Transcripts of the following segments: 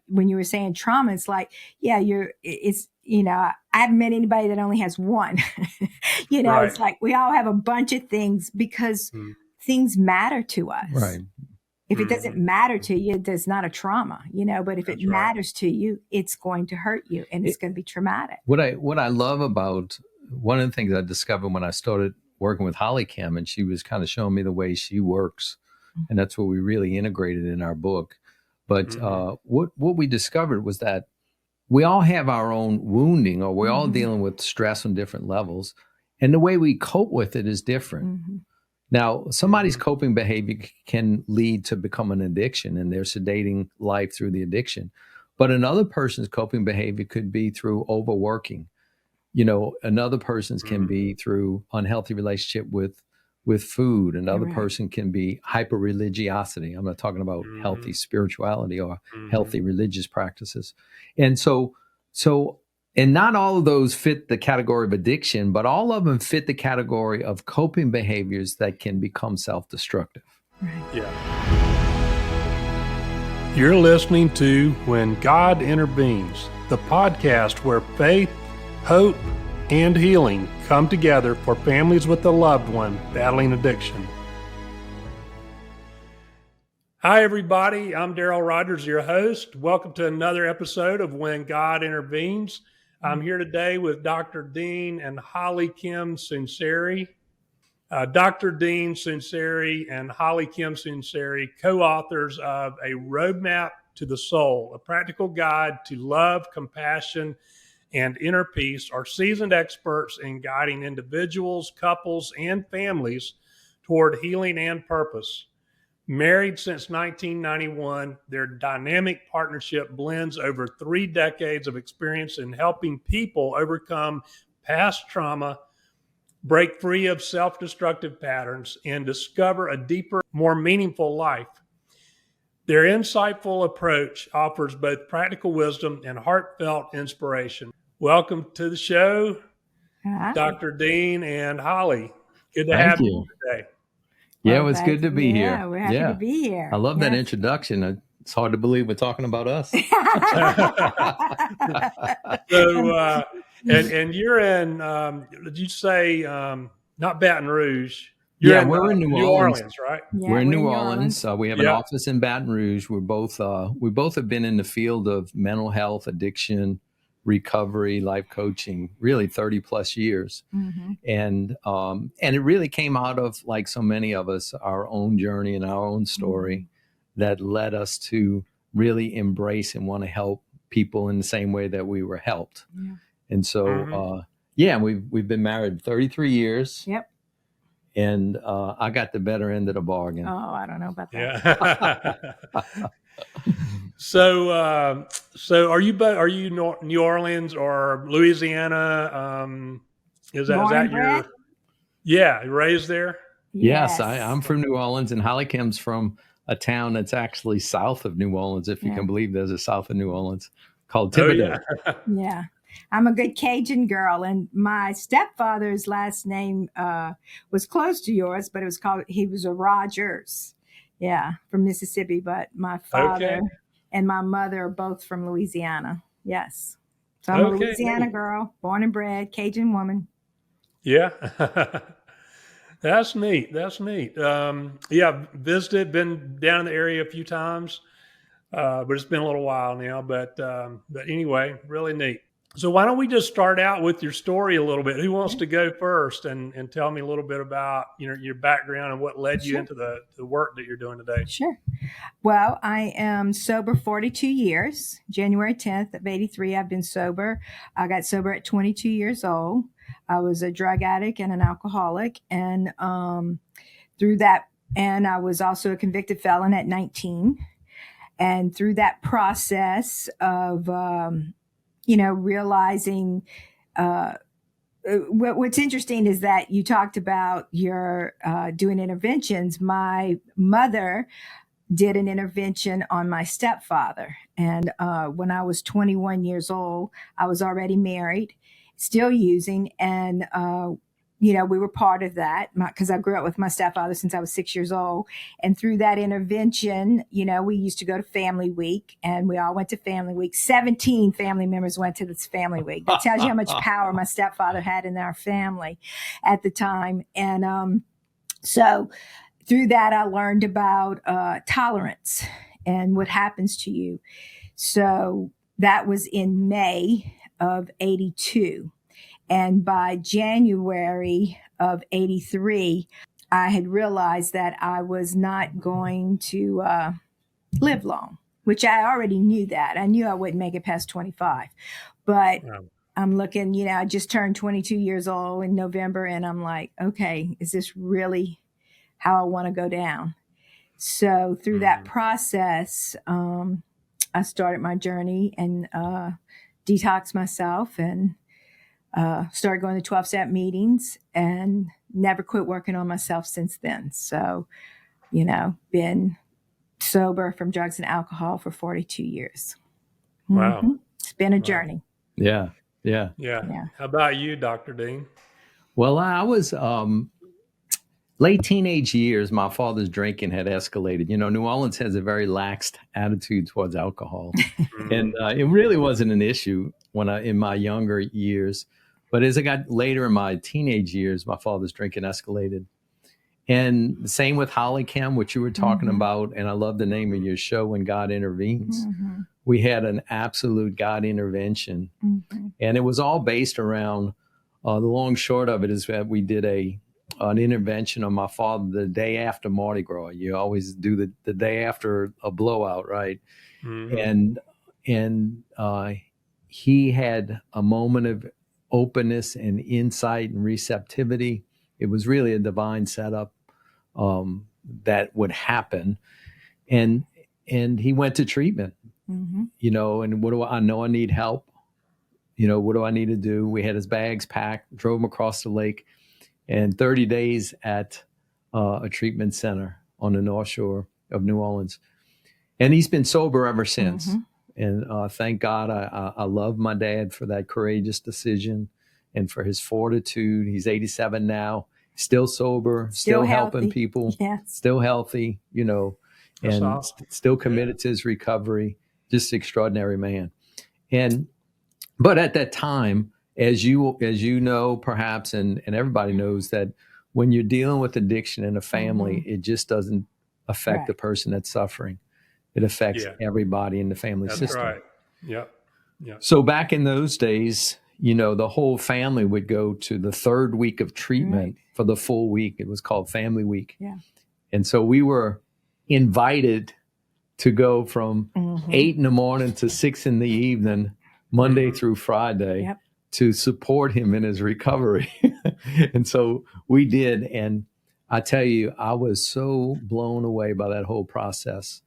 when you were saying trauma, it's like, yeah, I haven't met anybody that only has one. Right. It's like we all have a bunch of things because things matter to us. Right. If it doesn't matter to you, there's not a trauma, but if it matters to you, it's going to hurt you and it's going to be traumatic. What I love about one of the things I discovered when I started working with Holly Kim, and she was kind of showing me the way she works, and that's what we really integrated in our book. But what we discovered was that we all have our own wounding, or we're all dealing with stress on different levels, and the way we cope with it is different. Now, somebody's coping behavior can lead to become an addiction, and they're sedating life through the addiction. But another person's coping behavior could be through overworking. Another person's can be through unhealthy relationship with food. Another person can be hyper-religiosity. I'm not talking about healthy spirituality or healthy religious practices. And and not all of those fit the category of addiction, but all of them fit the category of coping behaviors that can become self-destructive. Yeah. You're listening to When God Intervenes, the podcast where faith, hope, and healing come together for families with a loved one battling addiction. Hi, everybody. I'm Daryl Rogers, your host. Welcome to another episode of When God Intervenes. I'm here today with Dr. Dean and Holly Kim Sunseri. Dr. Dean Sunseri and Holly Kim Sunseri, co-authors of A Roadmap to the Soul, a practical guide to love, compassion, and inner peace, are seasoned experts in guiding individuals, couples, and families toward healing and purpose. Married since 1991, their dynamic partnership blends over 3 decades of experience in helping people overcome past trauma, break free of self-destructive patterns, and discover a deeper, more meaningful life. Their insightful approach offers both practical wisdom and heartfelt inspiration. Welcome to the show, Dr. Dean and Holly. Good to have you today. Yeah, it was good to be here. Yeah, we're happy to be here. I love that introduction. It's hard to believe we're talking about us. So, and you're in, did you say, not Baton Rouge? We're in New Orleans, right? Yeah, we're in New Orleans. We have an office in Baton Rouge. We both have been in the field of mental health, addiction, recovery, life coaching, really 30 plus years. And it really came out of, like so many of us, our own journey and our own story that led us to really embrace and want to help people in the same way that we were helped. And so, we've been married 33 years. Yep. And I got the better end of the bargain. Oh, I don't know about that. Yeah. So are you New Orleans or Louisiana? Is that your? Yeah, raised there. Yes, I'm from New Orleans, and Holly Kim's from a town that's actually south of New Orleans, if you can believe there's a south of New Orleans called Thibodaux. Yeah. I'm a good Cajun girl, and my stepfather's last name was close to yours, but he was a Rogers. Yeah, from Mississippi, but my father and my mother are both from Louisiana. Yes. So I'm a Louisiana girl, born and bred, Cajun woman. Yeah. That's neat. Visited, been down in the area a few times, but it's been a little while now. But anyway, really neat. So why don't we just start out with your story a little bit? Who wants to go first and tell me a little bit about your background and what led you into the work that you're doing today? Sure. Well, I am sober 42 years. January 10th of 83, I've been sober. I got sober at 22 years old. I was a drug addict and an alcoholic. And through that, and I was also a convicted felon at 19. And through that process of, realizing what's interesting is that you talked about your doing interventions. My mother did an intervention on my stepfather. And when I was 21 years old, I was already married, still using. And, we were part of that because I grew up with my stepfather since I was 6 years old. And through that intervention, we used to go to Family Week, and we all went to Family Week. 17 family members went to this Family Week. That tells you how much power my stepfather had in our family at the time. And so through that, I learned about tolerance and what happens to you. So that was in May of 82. And by January of 83, I had realized that I was not going to live long, which I already knew that. I knew I wouldn't make it past 25. But I'm looking, I just turned 22 years old in November, and I'm like, okay, is this really how I want to go down? So through that process, I started my journey and detoxed myself and started going to 12-step meetings and never quit working on myself since then. So, been sober from drugs and alcohol for 42 years. Wow. Mm-hmm. It's been a journey. Yeah. How about you, Dr. Dean? Well, I was late teenage years. My father's drinking had escalated. New Orleans has a very lax attitude towards alcohol, and it really wasn't an issue in my younger years. But as I got later in my teenage years, my father's drinking escalated. And the same with Holly Kim, which you were talking about. And I love the name of your show, When God Intervenes. We had an absolute God intervention. And it was all based around, the long short of it is that we did an intervention on my father the day after Mardi Gras. You always do the day after a blowout, right? And he had a moment of openness and insight and receptivity. It was really a divine setup that would happen. And he went to treatment, and what do I know? I need help. What do I need to do? We had his bags packed, drove him across the lake, and 30 days at a treatment center on the North Shore of New Orleans. And he's been sober ever since. And thank God, I love my dad for that courageous decision and for his fortitude. He's 87 now, still sober, still helping people, still healthy, and awesome. still committed to his recovery. Just extraordinary man. But at that time, as you know, perhaps, and everybody knows that when you're dealing with addiction in a family, it just doesn't affect the person that's suffering. It affects everybody in the family system. That's right. Yep. So back in those days, the whole family would go to the third week of treatment for the full week. It was called Family Week. Yeah. And so we were invited to go from 8 a.m. to 6 p.m, Monday through Friday, to support him in his recovery. And so we did. And I tell you, I was so blown away by that whole process.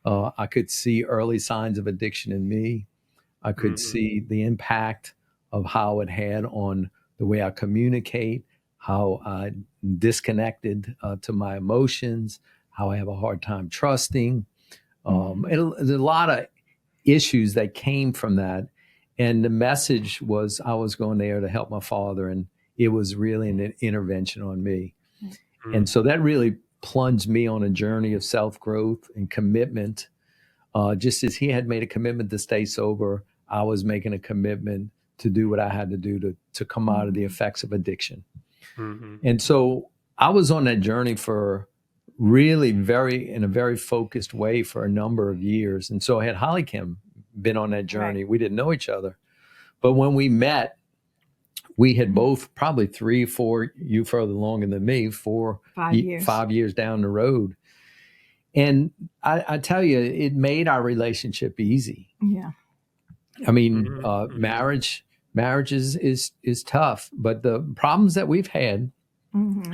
I could see early signs of addiction in me. I could see the impact of how it had on the way I communicate, how I disconnected to my emotions, how I have a hard time trusting. And there's a lot of issues that came from that. And the message was I was going there to help my father, and it was really an intervention on me. And so that really plunged me on a journey of self-growth and commitment. Just as he had made a commitment to stay sober, I was making a commitment to do what I had to do to come out of the effects of addiction. And so I was on that journey for really in a very focused way for a number of years. And so had Holly Kim been on that journey, we didn't know each other. But when we met, we had both probably 3, 4, you further along than me, 5 years down the road. And I tell you, it made our relationship easy. Yeah. I mean, marriage is tough, but the problems that we've had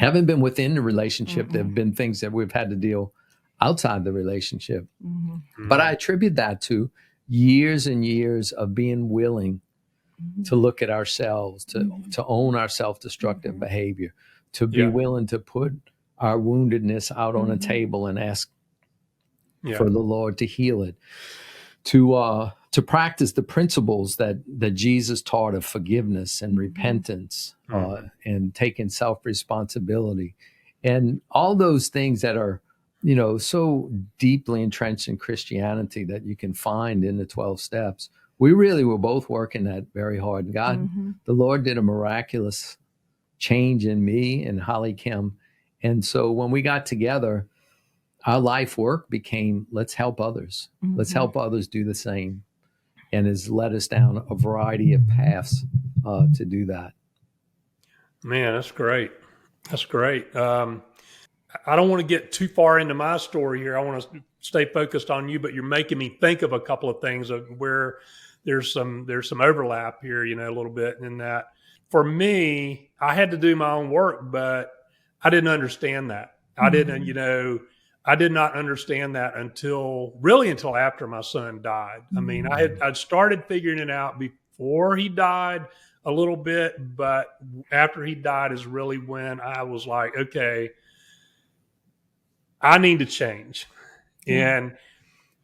haven't been within the relationship. There have been things that we've had to deal outside the relationship. But I attribute that to years and years of being willing to look at ourselves, to own our self-destructive behavior, to be willing to put our woundedness out on a table and ask for the Lord to heal it, to to practice the principles that Jesus taught of forgiveness and repentance, and taking self-responsibility, and all those things that are, so deeply entrenched in Christianity that you can find in the 12 steps. We really were both working that very hard. And God, the Lord did a miraculous change in me and Holly Kim. And so when we got together, our life work became, let's help others. Let's help others do the same. And has led us down a variety of paths to do that. Man, that's great. That's great. I don't want to get too far into my story here. I want to stay focused on you, but you're making me think of a couple of things of where there's some overlap here, a little bit in that. For me, I had to do my own work, but I didn't understand that. I did not understand that until after my son died. I mean, I'd started figuring it out before he died a little bit, but after he died is really when I was like, okay, I need to change. And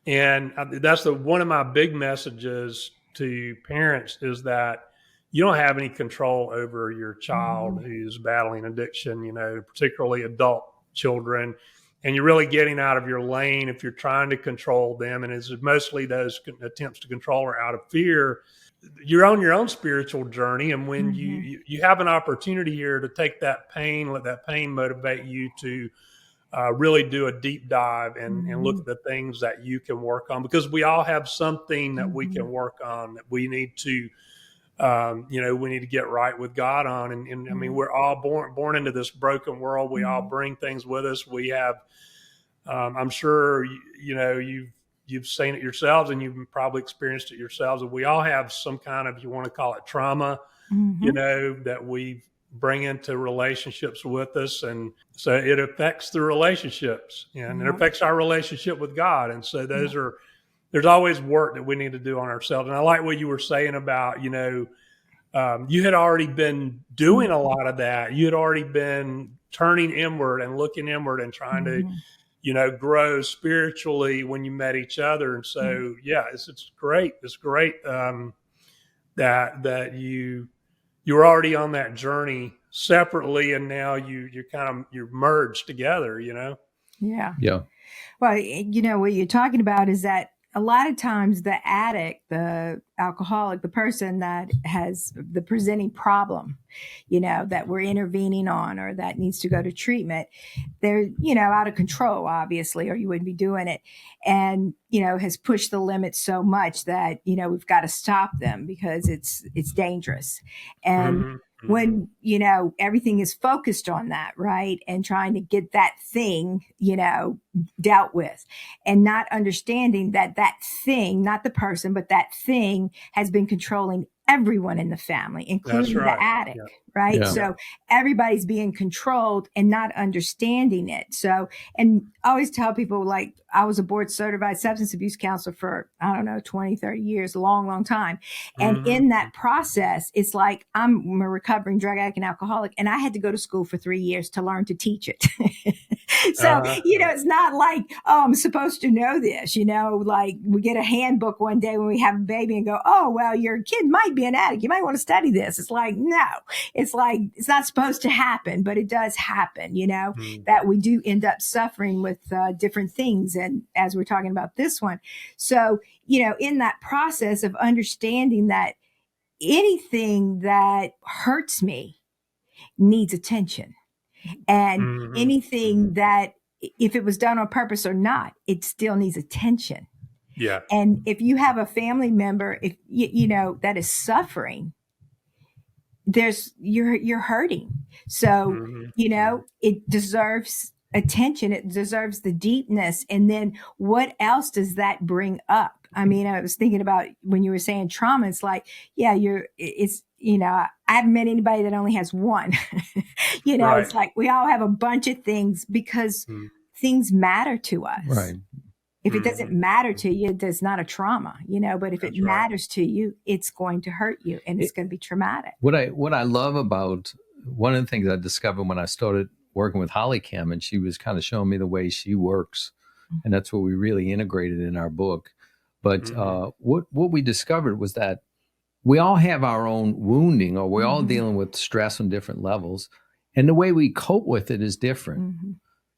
that's one of my big messages to parents is that you don't have any control over your child who's battling addiction, particularly adult children. And you're really getting out of your lane if you're trying to control them. And it's mostly those attempts to control are out of fear. You're on your own spiritual journey. And when you have an opportunity here to take that pain, let that pain motivate you to really do a deep dive and look at the things that you can work on, because we all have something that we can work on that we need to, we need to get right with God on. And I mean, we're all born into this broken world. We all bring things with us. We have, I'm sure, you've seen it yourselves and you've probably experienced it yourselves. And we all have some kind of, you want to call it trauma, that we bring into relationships with us. And so it affects the relationships and it affects our relationship with God. And so there's always work that we need to do on ourselves. And I like what you were saying about, you had already been doing a lot of that. You had already been turning inward and looking inward and trying to, grow spiritually when you met each other. And so, it's great. It's great that you were already on that journey separately, and now you're merged together. Yeah. Yeah. Well, what you're talking about is that a lot of times the addict, the alcoholic, the person that has the presenting problem, that we're intervening on or that needs to go to treatment, they're, out of control, obviously, or you wouldn't be doing it. And, has pushed the limits so much that, we've got to stop them because it's dangerous. And when, everything is focused on that, right? And trying to get that thing, dealt with, and not understanding that thing, not the person, but that thing has been controlling everyone in the family, including the addict, right? Yeah. So everybody's being controlled and not understanding it. So, and I always tell people, like, I was a board certified substance abuse counselor for, 20, 30 years, a long, long time. And in that process, it's like, I'm a recovering drug addict and alcoholic, and I had to go to school for 3 years to learn to teach it. So, it's not like, I'm supposed to know this, like we get a handbook one day when we have a baby and go, oh, well, your kid might be an addict. You might want to study this. It's like, no, it's like, it's not supposed to happen, but it does happen, that we do end up suffering with different things. And as we're talking about this one, so, in that process of understanding that anything that hurts me needs attention. And anything that, if it was done on purpose or not, it still needs attention. Yeah. And if you have a family member, if that is suffering, you're hurting. So, it deserves attention. It deserves the deepness. And then what else does that bring up? I mean, I was thinking about when you were saying trauma, it's like, I haven't met anybody that only has one, right. It's like we all have a bunch of things because things matter to us. Right. If it doesn't matter to you, there's not a trauma, but if it matters to you, it's going to hurt you and it's going to be traumatic. What I love about one of the things I discovered when I started working with Holly Kim, and she was kind of showing me the way she works, and that's what we really integrated in our book. But Mhm. what we discovered was that we all have our own wounding, or we're all Mhm. dealing with stress on different levels, and the way we cope with it is different. Mhm.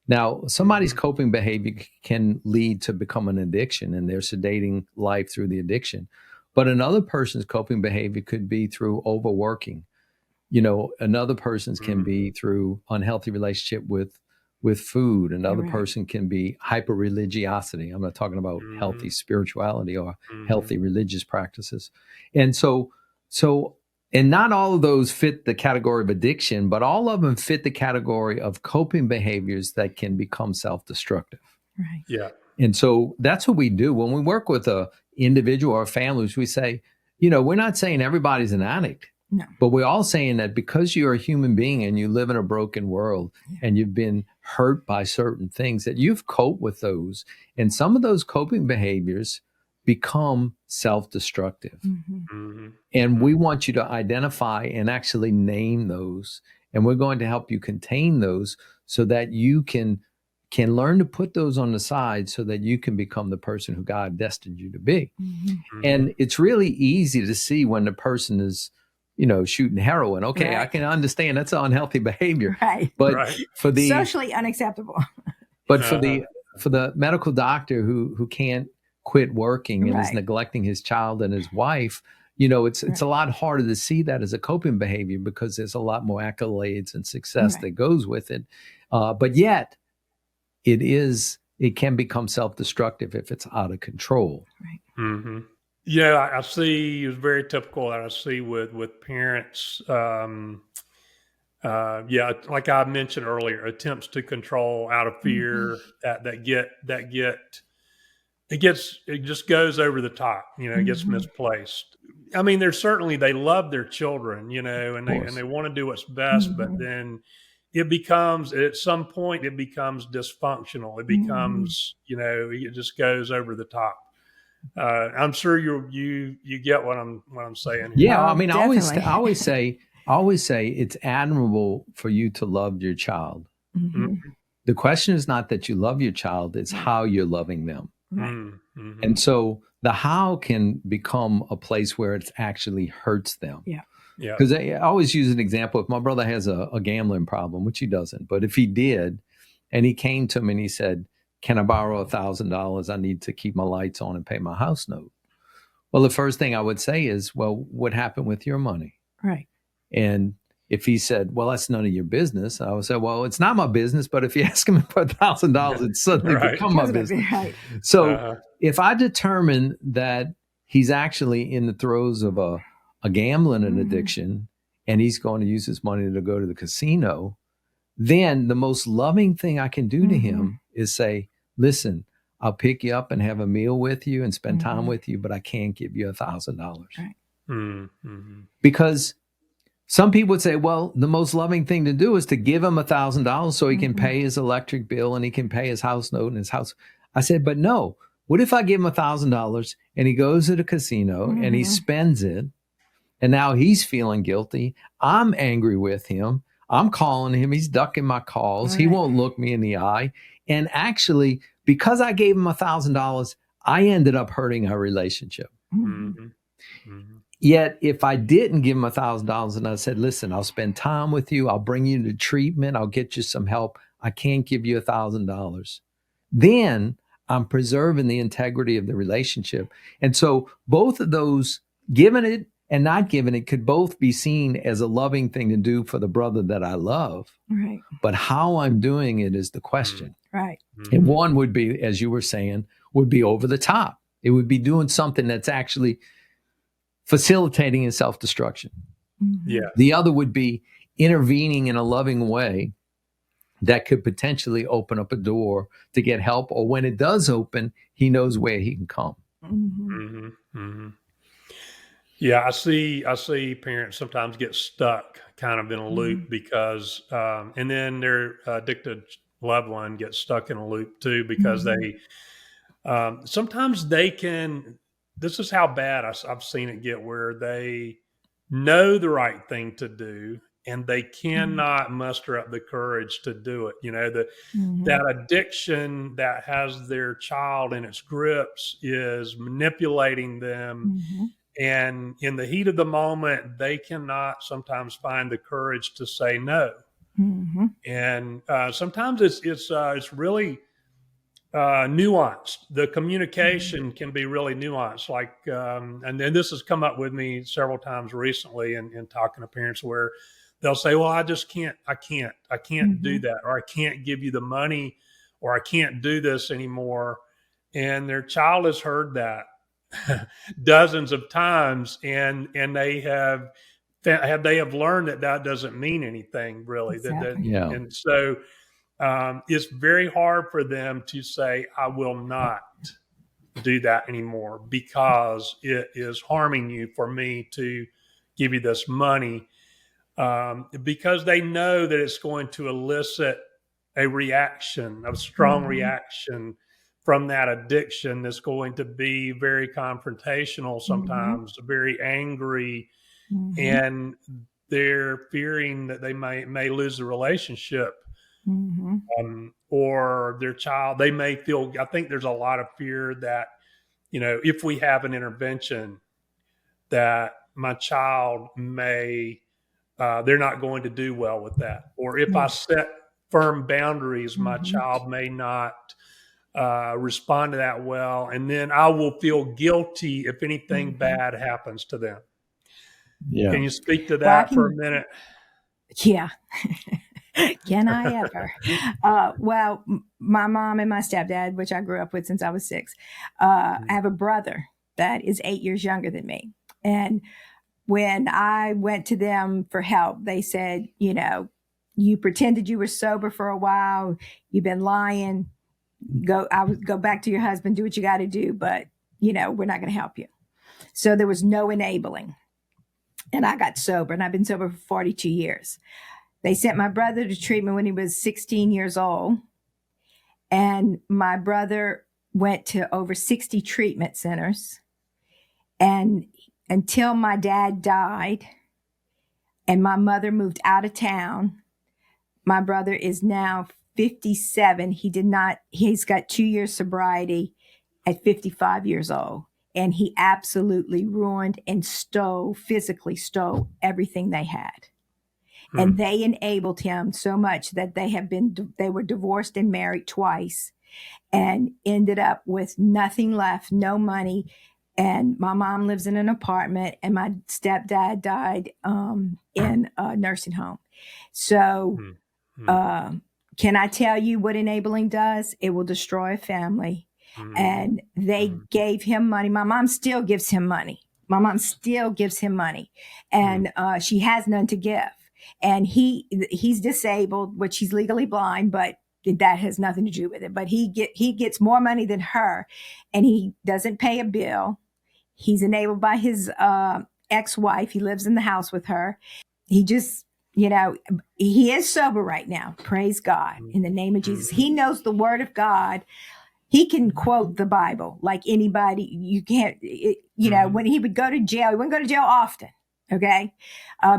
Now, somebody's Mhm. coping behavior can lead to become an addiction, and they're sedating life through the addiction. But another person's coping behavior could be through overworking. Another person's can Mhm. be through unhealthy relationship with food. Another Right. person can be hyper religiosity. I'm not talking about healthy Mhm. spirituality or Mhm. healthy religious practices. And so and not all of those fit the category of addiction, but all of them fit the category of coping behaviors that can become self-destructive. Right. Yeah. And so that's what we do when we work with a individual or families. We say, we're not saying everybody's an addict, No. but we're all saying that because you're a human being and you live in a broken world Yeah. and you've been hurt by certain things, that you've coped with those. And some of those coping behaviors become self-destructive. Mhm. Mhm. And we Mhm. want you to identify and actually name those. And we're going to help you contain those so that you can learn to put those on the side so that you can become the person who God destined you to be. Mhm. And Mhm. it's really easy to see when the person is, shooting heroin. Okay, I Right. can understand that's an unhealthy behavior. Right. But Right. for the Socially unacceptable. but for Uh-huh. the for the medical doctor who can't quit working and is Right. neglecting his child and his wife, it's Right. a lot harder to see that as a coping behavior because there's a lot more accolades and success Right. that goes with it. But yet it can become self-destructive if it's out of control. Right. Mhm. Yeah, I see it's very typical that I see with parents. Yeah, like I mentioned earlier, attempts to control out of Mhm. fear that get it just goes over the top. It gets Mhm. misplaced. I mean, there's certainly they love their children, Of and they course. want to do what's best, but Mhm. then it becomes at some point it becomes dysfunctional. It Mhm. becomes it just goes over the top. I'm sure you get what I'm saying here. Yeah, I Oh, mean, definitely. I always say it's admirable for you to love your child. Mhm. The question is not that you love your child, it's Right. how you're loving them. Right. Mm-hmm. And so the how can become a place where it actually hurts them. Yeah. Yeah. Because I always use an example. If my brother has a gambling problem, which he doesn't, but if he did, and he came to me and he said, "Can I borrow $1,000? I need to keep my lights on and pay my house note." Well, the first thing I would say is, "Well, what happened with your money?" Right. And if he said, "Well, that's none of your business," I would say, "Well, it's not my business, but if you ask him for $1,000, it's suddenly Right. become my Because of it. business." Right. So Uh-huh. if I determine that he's actually in the throes of a gambling and Mhm. addiction and he's going to use his money to go to the casino, then the most loving thing I can do to Mhm. him is say, "Listen, I'll pick you up and have a meal with you and spend time Mhm. with you, but I can't give you $1,000." Right. Mm-hmm. Because some people would say, well, the most loving thing to do is to give him $1,000 so he can Mhm. pay his electric bill and he can pay his house note and his house. I said, but no. What if I give him $1,000 and he goes to the casino and he Mhm. spends it and now he's feeling guilty? I'm angry with him. I'm calling him. He's ducking my calls. He Right. won't look me in the eye. And actually, because I gave him $1,000, I ended up hurting our relationship. Mhm. Mm-hmm. Mm-hmm. Yet, if I didn't give him $1,000 and I said, "Listen, I'll spend time with you, I'll bring you to treatment, I'll get you some help, I can't give you $1,000," then I'm preserving the integrity of the relationship. And so, both of those, giving it and not giving it, could both be seen as a loving thing to do for the brother that I love. Right. But how I'm doing it is the question. Right. And Mm-hmm. one would be, as you were saying, would be over the top. It would be doing something that's actually facilitating his self-destruction. Mhm. Yeah. The other would be intervening in a loving way that could potentially open up a door to get help, or when it does open, he knows where he can come. Mhm. Mm-hmm. Mm-hmm. Yeah, I see parents sometimes get stuck kind of in a loop Mhm. because and then their addicted loved one gets stuck in a loop too because Mhm. they sometimes they can this is how bad I've seen it get where they know the right thing to do and they cannot muster up the courage to do it. Mhm. That addiction that has their child in its grips is manipulating them. Mhm. And in the heat of the moment, they cannot sometimes find the courage to say no. Mhm. And sometimes it's really nuanced. The communication can be really nuanced. And then this has come up with me several times recently in talking to parents where they'll say, "Well, I just can't. I can't do Mhm. that, or I can't give you the money, or I can't do this anymore." And their child has heard that dozens of times, and they have learned that that doesn't mean anything really. Exactly. Yeah. And so it's very hard for them to say, "I will not do that anymore because it is harming you for me to give you this money," because they know that it's going to elicit a reaction, a strong Mhm. reaction from that addiction that's going to be very confrontational, Mhm. sometimes very angry, Mhm. and they're fearing that they may lose the relationship, Mhm. or their child. They may feel. I think there's a lot of fear that if we have an intervention, that my child may they're not going to do well with that. Or if I Yeah. set firm boundaries, my Mhm. child may not respond to that well. And then I will feel guilty if anything Mhm. bad happens to them. Yeah. Can you speak to Well, I that for a can. minute? Yeah. Can I ever? Well, my mom and my stepdad, which I grew up with since I was 6, I have a brother that is 8 years younger than me. And when I went to them for help, they said, you pretended you were sober for a while. You've been lying. Go back to your husband, do what you got to do, but we're not going to help you. So there was no enabling. And I got sober, and I've been sober for 42 years. They sent my brother to treatment when he was 16 years old. And my brother went to over 60 treatment centers. And until my dad died and my mother moved out of town, my brother is now 57. He's got 2 years sobriety at 55 years old. And he absolutely ruined and physically stole everything they had. And Hmm. they enabled him so much that they were divorced and married twice and ended up with nothing left, no money. And my mom lives in an apartment, and my stepdad died in a nursing home. So, Hmm. Hmm. uh, can I tell you what enabling does? It will destroy a family. Hmm. And they Hmm. gave him money. My mom still gives him money. Hmm. And she has none to give. And he's disabled, which he's legally blind, but that has nothing to do with it. But he gets more money than her, and he doesn't pay a bill. He's enabled by his ex-wife. He lives in the house with her. He just, he is sober right now. Praise God in the name of Jesus. Hmm. He knows the word of God. He can quote the Bible like anybody. You can't, Hmm. when he would go to jail, he wouldn't go to jail often, okay?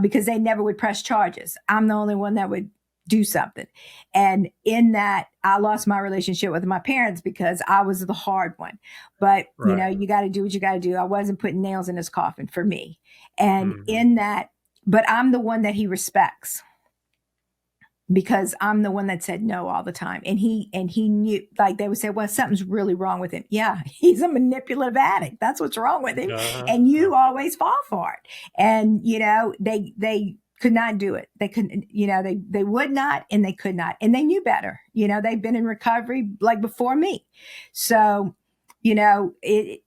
Because they never would press charges. I'm the only one that would do something. And in that, I lost my relationship with my parents because I was the hard one. But, Right. you got to do what you got to do. I wasn't putting nails in his coffin for me. And Hmm. in that, but I'm the one that he respects because I'm the one that said no all the time. And he knew, like they would say, well, something's really wrong with him. Yeah, he's a manipulative addict. That's what's wrong with him. Uh-huh. And you always fall for it. And, they could not do it. They couldn't, they would not, and they could not. And they knew better. They've been in recovery like before me. So, they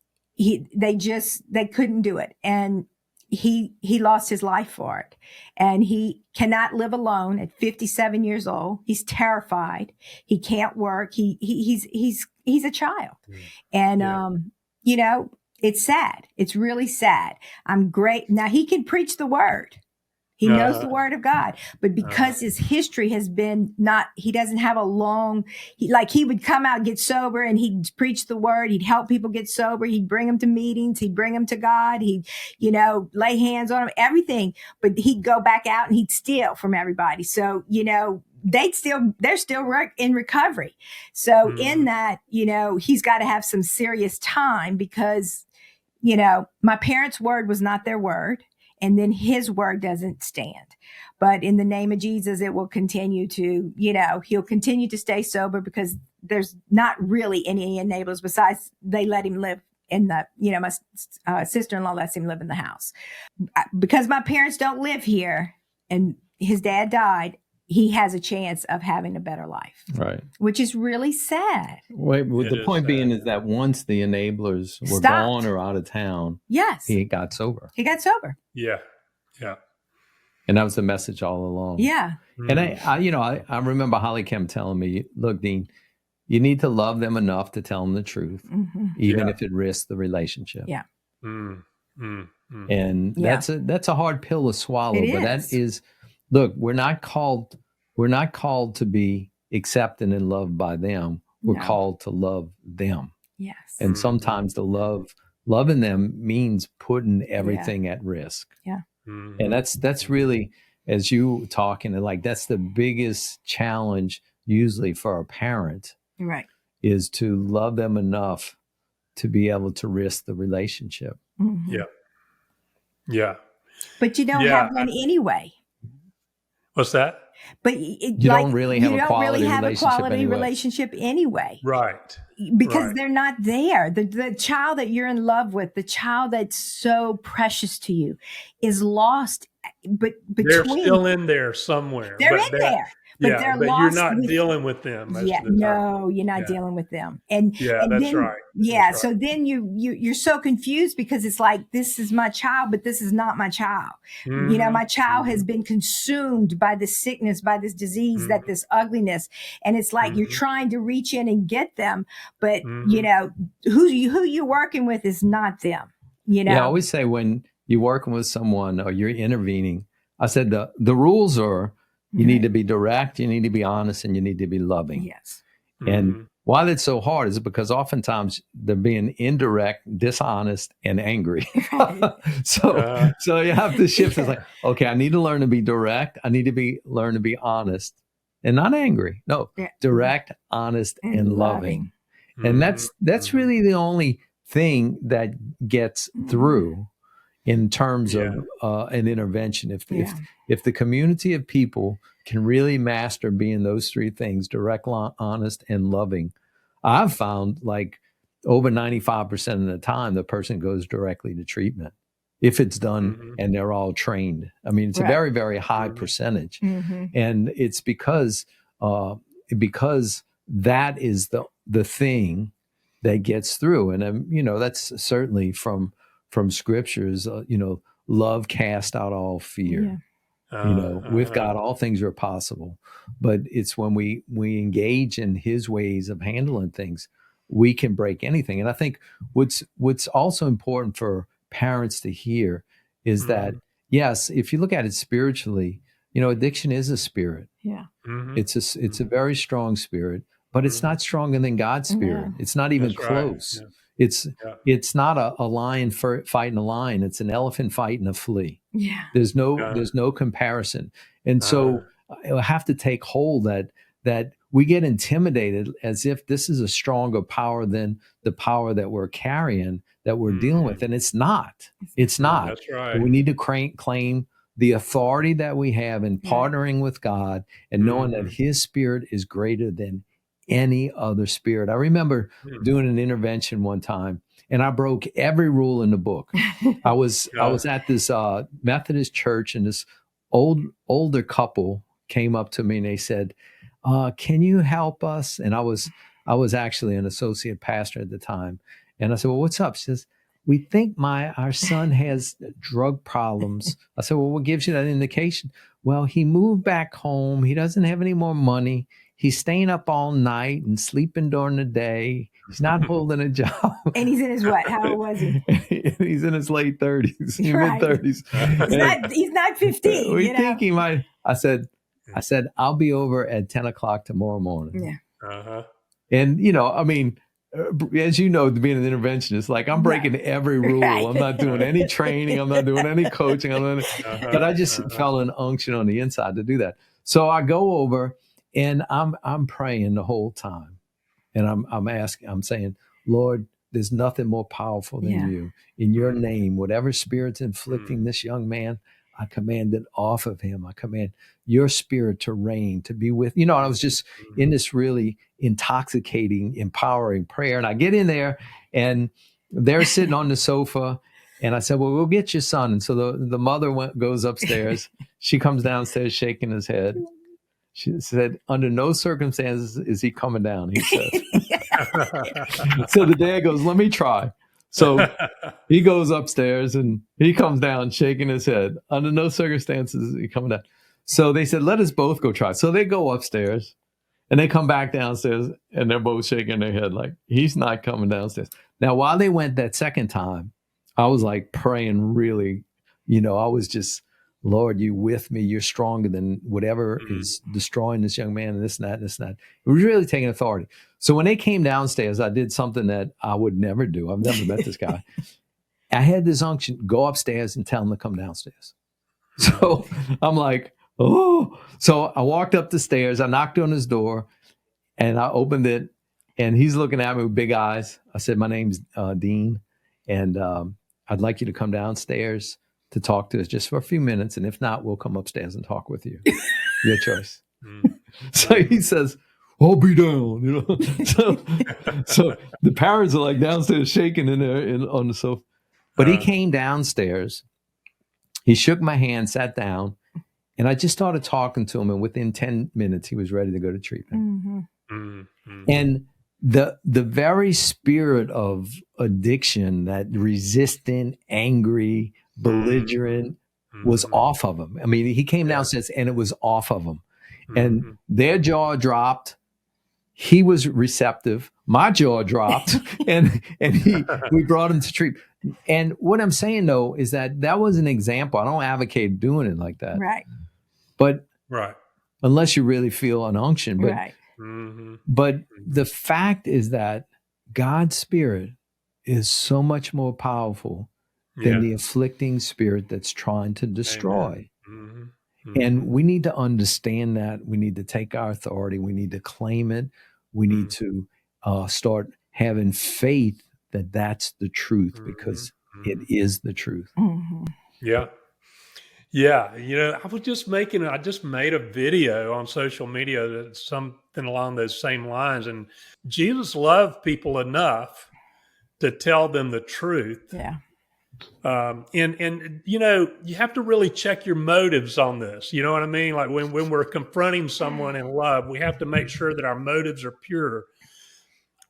couldn't do it. And he lost his life for it, and he cannot live alone at 57 years old. He's terrified. He can't work. He's a child. And Yeah. it's sad. It's really sad. I'm great now. He can preach the word. He knows the Uh-huh. word of God, but because his history has been not, he doesn't have a long, he would come out, get sober, and he'd preach the word. He'd help people get sober. He'd bring them to meetings. He'd bring them to God. He'd, lay hands on them, everything. But he'd go back out and he'd steal from everybody. So, they're still in recovery. So in that, he's got to have some serious time because, my parents' word was not their word. And then his word doesn't stand. But in the name of Jesus, it will continue to, he'll continue to stay sober because there's not really any enablers besides they let him live in the, my sister-in-law lets him live in the house. Because my parents don't live here and his dad died, he has a chance of having a better life. Right. Which is really sad. Wait, It the is point sad. being is that once the enablers were Stopped. gone or out of town, Yes. he got sober. He got sober. Yeah. Yeah. And that was the message all along. Yeah. And I remember Holly Kim telling me, look, Dean, you need to love them enough to tell them the truth, Mm-hmm. even Yeah. if it risks the relationship. Yeah. And Yeah. that's a hard pill to swallow. It But that is, look, we're not called to be accepted and loved by them. We're No. called to love them. Yes. And sometimes loving them means putting everything at risk. Yeah. And that's really, as you talking, like that's the biggest challenge usually for a parent Right. is to love them enough to be able to risk the relationship. Mm-hmm. Yeah. Yeah. But you don't Yeah. have one anyway. What's that? But You don't really have a quality relationship anyway. relationship anyway. Right. Because Right. they're not there. The child that you're in love with, the child that's so precious to you, is lost. But They're between still in there somewhere. they're but in there, but yeah, they're but lost. you're not with- dealing with them. Most Yeah, of the time. no, you're not Yeah. dealing with them. And Yeah, and that's then, right. Yeah, That's so then you're so confused because it's like this is my child, but this is not my child. Mhm. My child has been consumed by this sickness, by this disease, that this ugliness, and it's like you're trying to reach in and get them, but who you're working with is not them. Yeah, I always say when you're working with someone or you're intervening, I said the rules are you need to be direct, you need to be honest, and you need to be loving. Yes. And why that's so hard is because oftentimes they're being indirect, dishonest, and angry. So you have to shift. It's like, okay, I need to learn to be direct. I need to learn to be honest and not angry. No, direct, honest, and loving. And that's really the only thing that gets through in terms of an intervention. If the community of people can really master being those three things, direct, honest, and loving, I've found like over 95% of the time, the person goes directly to treatment if it's done and they're all trained. I mean, it's a very, very high percentage. And it's because that is the thing that gets through. And, that's certainly from scriptures, love cast out all fear. With God, all things are possible. But it's when we engage in his ways of handling things, we can break anything. And I think what's also important for parents to hear is that, yes, if you look at it spiritually, addiction is a spirit. Yeah. It's a very strong spirit, but it's not stronger than God's spirit. No. It's not even That's close. Right. Yeah. It's not a lion fighting a lion. It's an elephant fighting a flea. Yeah. There's no comparison. And so I have to take hold that we get intimidated as if this is a stronger power than the power that we're carrying, that we're dealing with. And it's not. It's not. That's right. We need to claim the authority that we have in partnering with God and knowing that his spirit is greater than any other spirit. I remember doing an intervention one time and I broke every rule in the book. I was at this Methodist church and this older couple came up to me and they said, can you help us? And I was actually an associate pastor at the time. And I said, well, what's up? She says, we think our son has drug problems. I said, well, what gives you that indication? Well, he moved back home. He doesn't have any more money. he's staying up all night and sleeping during the day. He's not holding a job. And he's in his what? How old was he? He's in his late 30s, Right. mid-30s. He's not 15. We you know? think he might. I said, I'll be over at 10 o'clock tomorrow morning. Yeah. Uh-huh. And, I mean, as you know, being an interventionist, like I'm breaking every rule. Right. I'm not doing any training. I'm not doing any coaching. But I just felt an unction on the inside to do that. So I go over and I'm praying the whole time. And I'm saying, Lord, there's nothing more powerful than you. In your name, whatever spirit's inflicting this young man, I command it off of him. I command your spirit to reign, to be with, I was just in this really intoxicating, empowering prayer. And I get in there and they're sitting on the sofa. And I said, well, we'll get your son. And so the mother goes upstairs. She comes downstairs shaking his head. She said, under no circumstances is he coming down, he said. So the dad goes, let me try. So he goes upstairs and he comes down shaking his head. Under no circumstances is he coming down. So they said, let us both go try. So they go upstairs and they come back downstairs and they're both shaking their head like, he's not coming downstairs. Now, while they went that second time, I was like praying really, I was just, Lord, you with me. You're stronger than whatever is destroying this young man and this and that and this and that. It was really taking authority. So when they came downstairs, I did something that I would never do. I've never met this guy. I had this unction, go upstairs and tell him to come downstairs. So I'm like, oh. So I walked up the stairs. I knocked on his door and I opened it. And he's looking at me with big eyes. I said, my name's Dean. And I'd like you to come downstairs to talk to us just for a few minutes. And if not, we'll come upstairs and talk with you. Your choice. So he says, I'll be down, So the parents are like downstairs shaking in there on the sofa. But he came downstairs. He shook my hand, sat down, and I just started talking to him. And within 10 minutes, he was ready to go to treatment. And the very spirit of addiction, that resistant, angry, belligerent, was off of him. I mean, he came downstairs and it was off of him. And their jaw dropped. He was receptive. My jaw dropped, and we brought him to treatment. And what I'm saying though is that was an example. I don't advocate doing it like that, Right. But Right. unless you really feel an unction, but Right. but the fact is that God's spirit is so much more powerful than the afflicting spirit that's trying to destroy. And we need to understand that. We need to take our authority. We need to claim it. We need to start having faith that that's the truth, because it is the truth. Yeah. Yeah. I just made a video on social media that's something along those same lines. And Jesus loved people enough to tell them the truth. Yeah. And you have to really check your motives on this. You know what I mean? Like when we're confronting someone in love, we have to make sure that our motives are pure.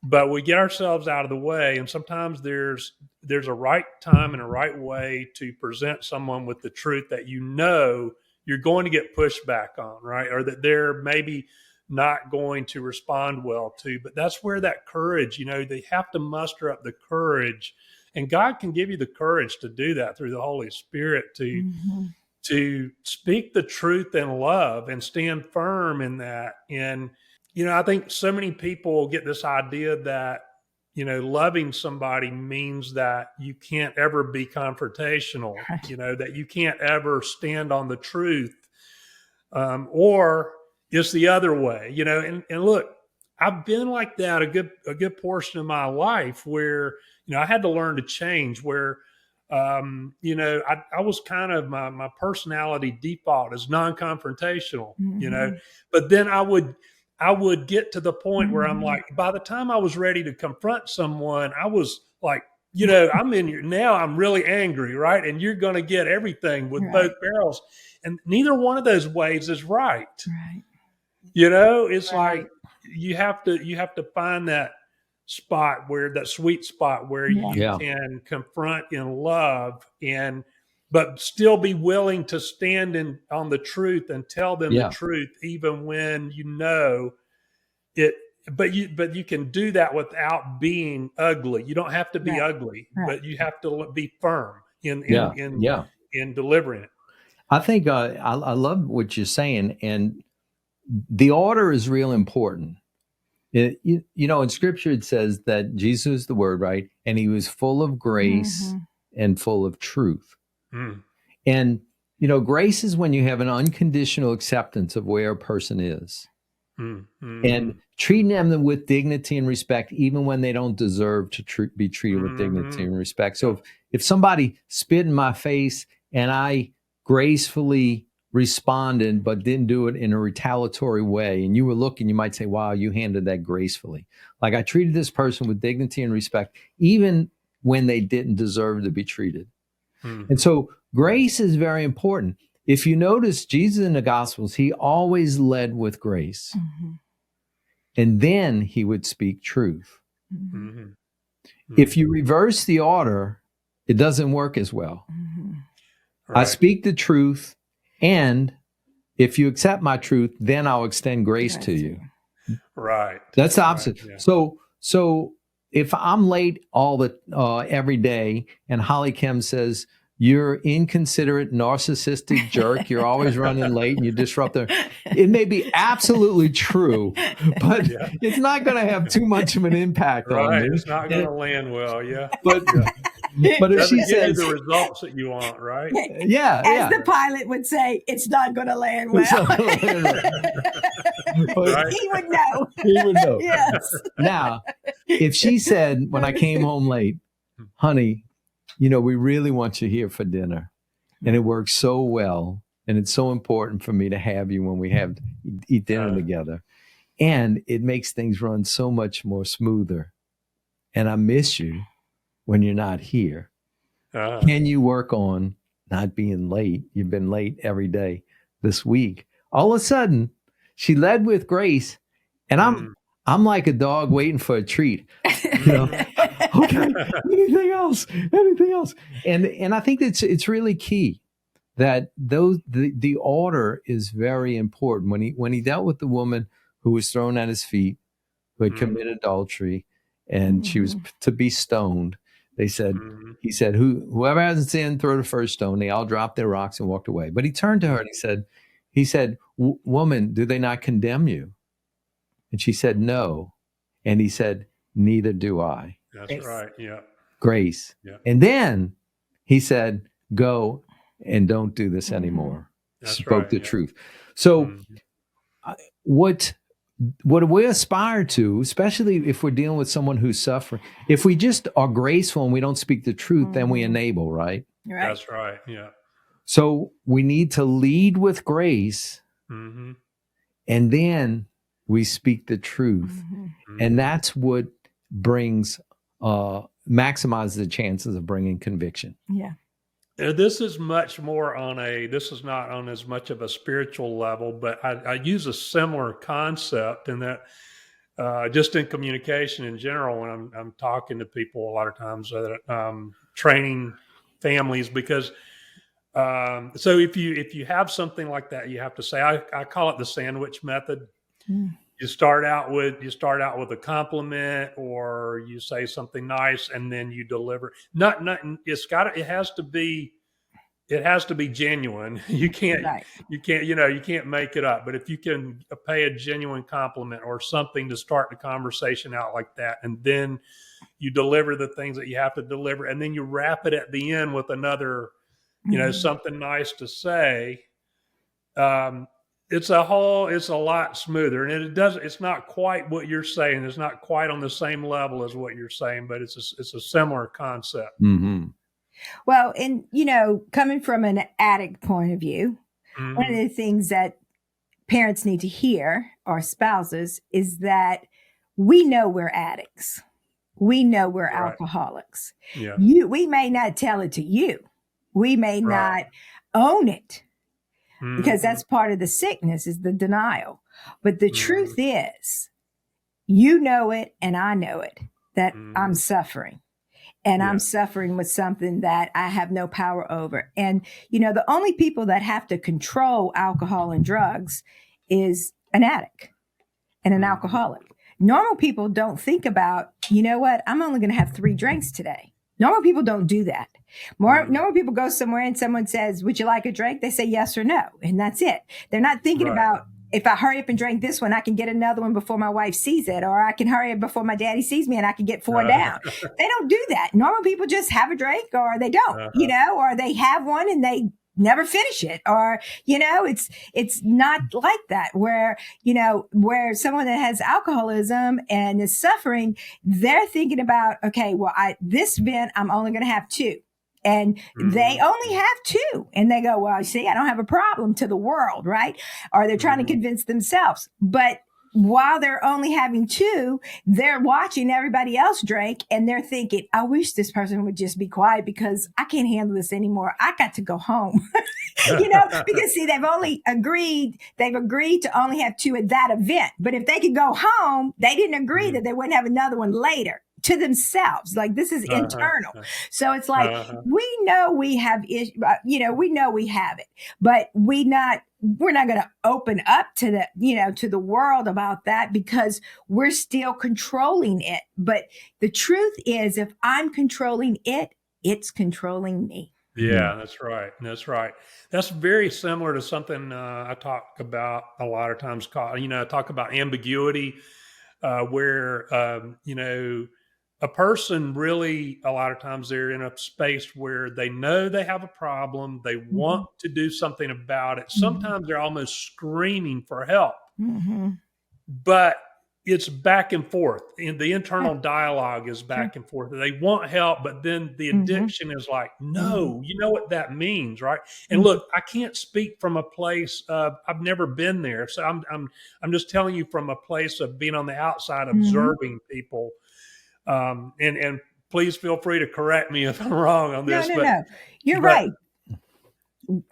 But we get ourselves out of the way, and sometimes there's a right time and a right way to present someone with the truth that you're going to get pushback on, right? Or that they're maybe not going to respond well to. But that's where that courage, they have to muster up the courage. And God can give you the courage to do that through the Holy Spirit, to speak the truth in love and stand firm in that. And, I think so many people get this idea that, loving somebody means that you can't ever be confrontational, that you can't ever stand on the truth, or it's the other way, and look, I've been like that a good portion of my life where, I had to learn to change where, I was kind of my personality default is non-confrontational, but then I would get to the point where I'm like, by the time I was ready to confront someone, I was like, I'm really angry, right? And you're going to get everything with both barrels. And neither one of those ways is right. Right. It's like you have to find that sweet spot where you can confront in love but still be willing to stand on the truth and tell them the truth, even when it, but you can do that without being ugly. You don't have to be Right. ugly, Right. but you have to be firm in Yeah. delivering it. I think I love what you're saying, and the order is real important. You know, in Scripture it says that Jesus is the Word, right? And he was full of grace and full of truth. Mm. And, you know, grace is when you have an unconditional acceptance of where a person is and treating them with dignity and respect, even when they don't deserve to be treated with dignity and respect. So if somebody spit in my face and I gracefully responded, but didn't do it in a retaliatory way, and you were looking, you might say, wow, you handled that gracefully. Like I treated this person with dignity and respect, even when they didn't deserve to be treated. And so grace is very important. If you notice Jesus in the Gospels, he always led with grace. And then he would speak truth. If you reverse the order, it doesn't work as well. Right. I speak the truth, and if you accept my truth, then I'll extend grace to you. Right. That's the opposite. Right, yeah. So if I'm late every day, and Holly Kim says, you're inconsiderate, narcissistic jerk, you're always running late and you disrupt her. It may be absolutely true, but it's not going to have too much of an impact on me. It's not going to land well. Yeah. But if she says the results that you want, right? As the pilot would say, it's not going to land well. Right. He would know. He would know. Yes. Now, if she said when I came home late, honey, you know, we really want you here for dinner. And it works so well. And it's so important for me to have you when we eat dinner together. And it makes things run so much more smoother. And I miss you when you're not here. Can you work on not being late? You've been late every day this week. All of a sudden, she led with grace. And I'm like a dog waiting for a treat. You know? Okay, anything else? And I think it's really key that the order is very important. When he dealt with the woman who was thrown at his feet, who had committed adultery, and she was to be stoned, he said, whoever hasn't sinned, throw the first stone. They all dropped their rocks and walked away. But he turned to her and he said, woman, do they not condemn you? And she said, no. And he said, neither do I. That's right. Yeah. Grace. Yeah. And then he said, go and don't do this anymore. Spoke the truth. So what we aspire to, especially if we're dealing with someone who's suffering, if we just are graceful and we don't speak the truth, then we enable, right? That's right. Yeah. So we need to lead with grace, and then we speak the truth. And that's what brings maximizes the chances of bringing conviction. Yeah. This is much more this is not on as much of a spiritual level, but I use a similar concept in that just in communication in general, when I'm talking to people a lot of times, training families, because so if you have something like that, you have to say, I call it the sandwich method. You start out with a compliment, or you say something nice, and then you deliver. It has to be genuine. You can't make it up. But if you can pay a genuine compliment or something to start the conversation out like that, and then you deliver the things that you have to deliver, and then you wrap it at the end with another, something nice to say. It's a lot smoother, and it's not quite what you're saying. It's not quite on the same level as what you're saying, but it's a similar concept. Well, and coming from an addict point of view, one of the things that parents need to hear, or spouses, is that we know we're addicts. We know we're alcoholics. Yeah. We may not tell it to you. We may not own it. Because that's part of the sickness, is the denial. But the truth is, you know it and I know it, that I'm suffering. And I'm suffering with something that I have no power over. And, the only people that have to control alcohol and drugs is an addict. and an alcoholic. Normal people don't think about, you know what, I'm only going to have 3 drinks today. Normal people don't do that. Normal people go somewhere and someone says, would you like a drink? They say yes or no. And that's it. They're not thinking about, if I hurry up and drink this one, I can get another one before my wife sees it, or I can hurry up before my daddy sees me and I can get 4 down. They don't do that. Normal people just have a drink, or they don't, or they have one and they never finish it, or, it's not like that where, where someone that has alcoholism and is suffering, they're thinking about, okay, well, this event, I'm only going to have 2. And they only have 2. And they go, well, see, I don't have a problem to the world, right? Or they're trying to convince themselves. But while they're only having 2, they're watching everybody else drink and they're thinking, I wish this person would just be quiet because I can't handle this anymore. I got to go home. Because see, they've agreed to only have 2 at that event. But if they could go home, they didn't agree that they wouldn't have another one later. To themselves. Like, this is internal. So it's like, we know we have, we know we have it, but we're not going to open up to to the world about that because we're still controlling it. But the truth is, if I'm controlling it, it's controlling me. Yeah, that's right. That's right. That's very similar to something I talk about a lot of times. I talk about ambiguity, where, a person really, a lot of times they're in a space where they know they have a problem. They want to do something about it. Sometimes they're almost screaming for help, but it's back and forth. And the internal dialogue is back and forth. They want help, but then the addiction is like, no, you know what that means, right? And look, I can't speak from a place of, I've never been there. So I'm just telling you from a place of being on the outside, observing people. And please feel free to correct me if I'm wrong on this. No. You're right.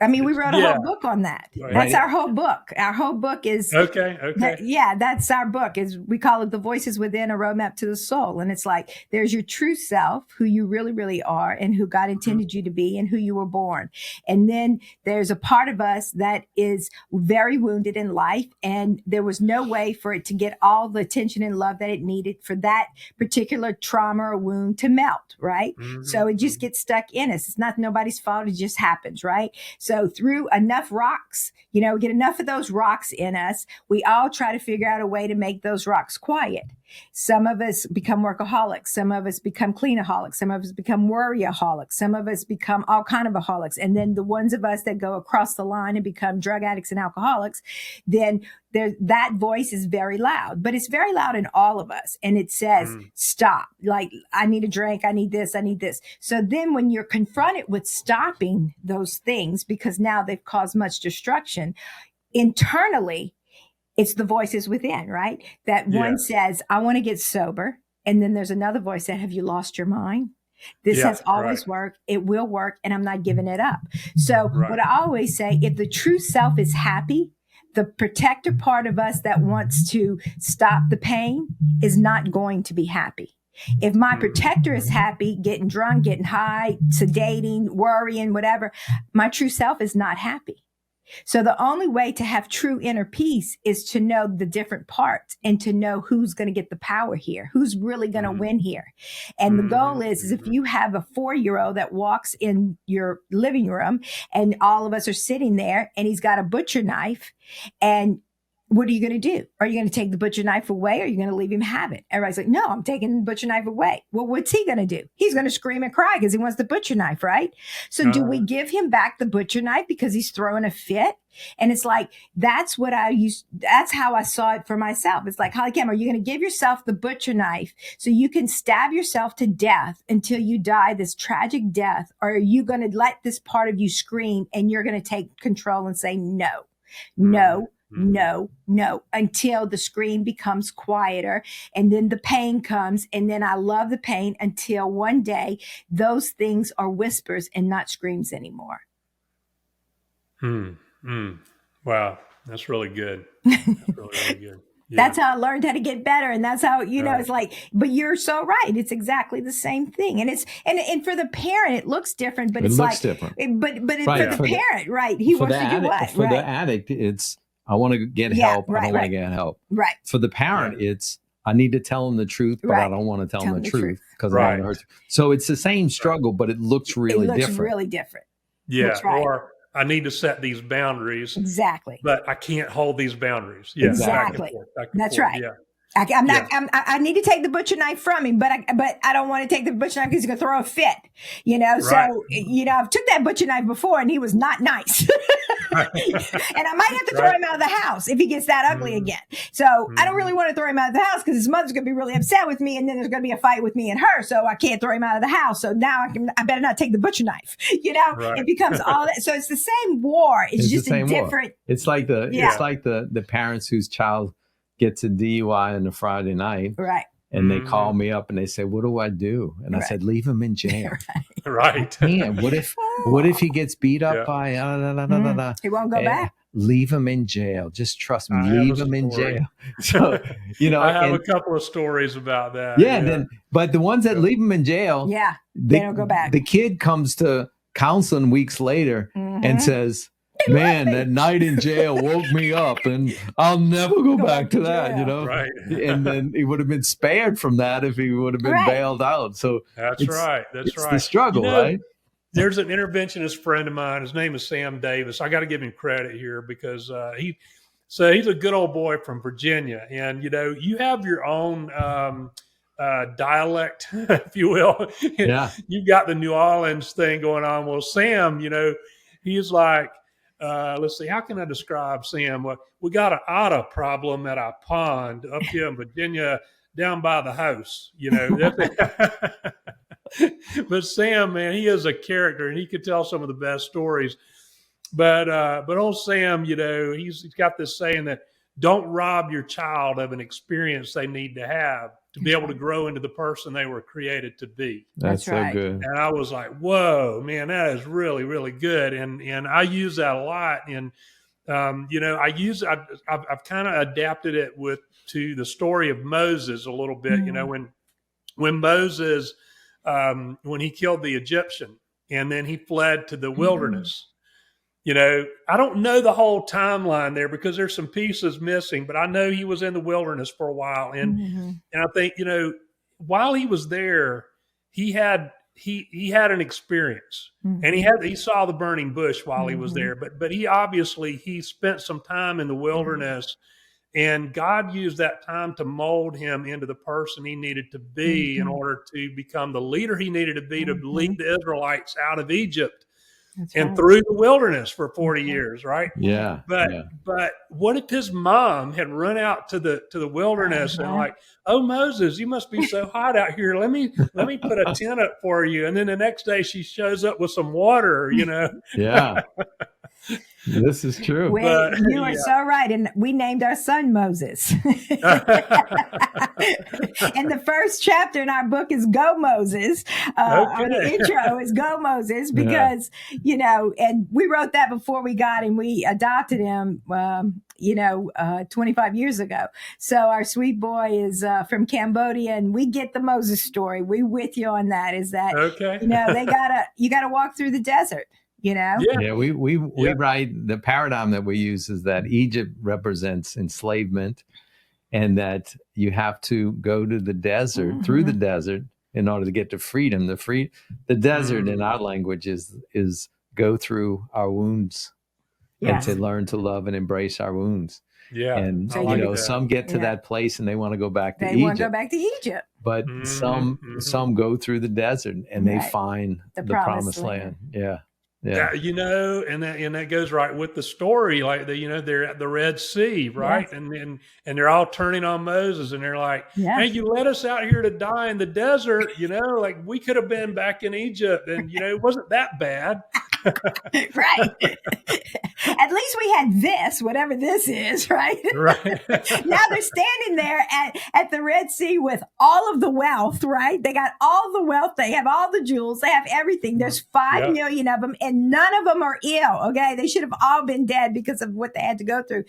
I mean, we wrote a whole book on that. Right. That's our whole book. Our whole book is okay. That's our book. Is we call it The Voices Within: A Roadmap to the Soul. And it's like, there's your true self, who you really, really are, and who God intended you to be, and who you were born. And then there's a part of us that is very wounded in life, and there was no way for it to get all the attention and love that it needed for that particular trauma or wound to melt, right? So it just gets stuck in us. It's not nobody's fault. It just happens, right? So through enough rocks, we get enough of those rocks in us, we all try to figure out a way to make those rocks quiet. Some of us become workaholics. Some of us become cleanaholics. Some of us become worryaholics. Some of us become all kind of aholics. And then the ones of us that go across the line and become drug addicts and alcoholics, then that voice is very loud, but it's very loud in all of us. And it says, stop, like, I need a drink. I need this. I need this. So then when you're confronted with stopping those things, because now they've caused much destruction internally, it's the voices within, right? That one says, I want to get sober. And then there's another voice that, have you lost your mind? This has always worked. It will work. And I'm not giving it up. So what I always say, if the true self is happy, the protector part of us that wants to stop the pain is not going to be happy. If my protector is happy, getting drunk, getting high, sedating, worrying, whatever, my true self is not happy. So the only way to have true inner peace is to know the different parts and to know who's going to get the power here, who's really going to win here. And the goal is if you have a 4-year-old that walks in your living room and all of us are sitting there and he's got a butcher knife, and what are you going to do? Are you going to take the butcher knife away, or are you going to leave him have it? Everybody's like, no, I'm taking the butcher knife away. Well, what's he going to do? He's going to scream and cry because he wants the butcher knife, right? So do we give him back the butcher knife because he's throwing a fit? And it's like, that's how I saw it for myself. It's like, Holly Kim, are you going to give yourself the butcher knife so you can stab yourself to death until you die this tragic death? Or are you going to let this part of you scream and you're going to take control and say, no, until the scream becomes quieter, and then the pain comes, and then I love the pain until one day those things are whispers and not screams anymore. Wow, that's really good. That's really good. Yeah. That's how I learned how to get better. And that's how, it's like, but you're so right. It's exactly the same thing. And it's, and for the parent, it looks different, but it's like, different. But right. For the parent, right. He wants to do what? For the addict, it's I want to get Yeah, help. I right, don't want right. to get help. Right. For the parent, it's I need to tell them the truth, but I Right. don't want to tell Tell them the them the truth because I Right. don't want to hurt. So it's the same struggle, but it looks really it looks different. really different. Yeah. That's right. Or I need to set these boundaries, Exactly. but I can't hold these boundaries. Yeah. Exactly. Back and That's forth. right. Yeah. I'm not. I need to take the butcher knife from him, but I don't want to take the butcher knife because he's gonna throw a fit. You know, Right. so I've took that butcher knife before, and he was not nice. And I might have to throw Right. him out of the house if he gets that ugly again. So I don't really want to throw him out of the house because his mother's gonna be really upset with me, and then there's gonna be a fight with me and her. So I can't throw him out of the house. So now I better not take the butcher knife. You know, Right. it becomes all that. So it's the same war. It's It's the just a same war. different. It's like the Yeah. it's like the parents whose child gets a DUI on a Friday night, Right. and they call me up and they say, "What do I do?" And I Right. said, "Leave him in jail." Right. Man, what if he gets beat up Yeah. by He won't go back. Leave him in jail. Just trust me. I have Leave a him in story. jail. So I have and- a couple of stories about that. yeah. But the ones that leave him in jail, Yeah. they don't go back. The kid comes to counseling weeks later Mhm. and says, "Man, me." that night in jail woke me up, and I'll never go back to that." jail. You know, Right. and then he would have been spared from that if he would have been Right. bailed out. So That's It's- right. That's it's right. the struggle, right? There's an interventionist friend of mine. His name is Sam Davis. I got to give him credit here because he's a good old boy from Virginia, and you have your own dialect, if you will. Yeah. You've got the New Orleans thing going on. Well, Sam, he's like, let's see, how can I describe Sam? Well, we got an otter problem at our pond up here in Virginia, down by the house. But Sam, man, he is a character, and he could tell some of the best stories. But old Sam, he's got this saying that don't rob your child of an experience they need to have to be able to grow into the person they were created to be. That's so right. good. And I was like, whoa, man, that is really, really good. And I use that a lot. And, I've kind of adapted it to the story of Moses a little bit, when Moses, when he killed the Egyptian and then he fled to the wilderness. I don't know the whole timeline there because there's some pieces missing, but I know he was in the wilderness for a while. And I think, while he was there, he had an experience, and he saw the burning bush while he was there, but he spent some time in the wilderness, and God used that time to mold him into the person he needed to be in order to become the leader he needed to be to lead the Israelites out of Egypt. That's And right. through the wilderness for 40 years, right? Yeah. But yeah. but what if his mom had run out to the wilderness and like, oh Moses, you must be so hot out here. Let me put a tent up for you. And then the next day she shows up with some water, Yeah. This is true. Well, you are so right. And we named our son Moses. And the first chapter in our book is Go Moses. Or the intro is Go Moses because, and we wrote that before we got him. We adopted him, 25 years ago. So our sweet boy is from Cambodia, and we get the Moses story. We with you on that. Is that, okay. you gotta walk through the desert. Yeah. Yeah, we write the paradigm that we use is that Egypt represents enslavement, and that you have to go to the desert through the desert in order to get to freedom. The desert in our language is go through our wounds and to learn to love and embrace our wounds. Yeah. And I like that. some get to that place and they want to go back to They Egypt. want to go back to Egypt. But some go through the desert and they find the promised land. Yeah. Yeah. And that goes right with the story. Like they're at the Red Sea, right? Yes. And they're all turning on Moses, and they're like, "Hey, you let us out here to die in the desert. Like we could have been back in Egypt, and it wasn't that bad." Right. At least we had this, whatever this is, right? Right. Now they're standing there at the Red Sea with all of the wealth, right? They got all the wealth. They have all the jewels. They have everything. There's 5 million of them, and none of them are ill. Okay. They should have all been dead because of what they had to go through.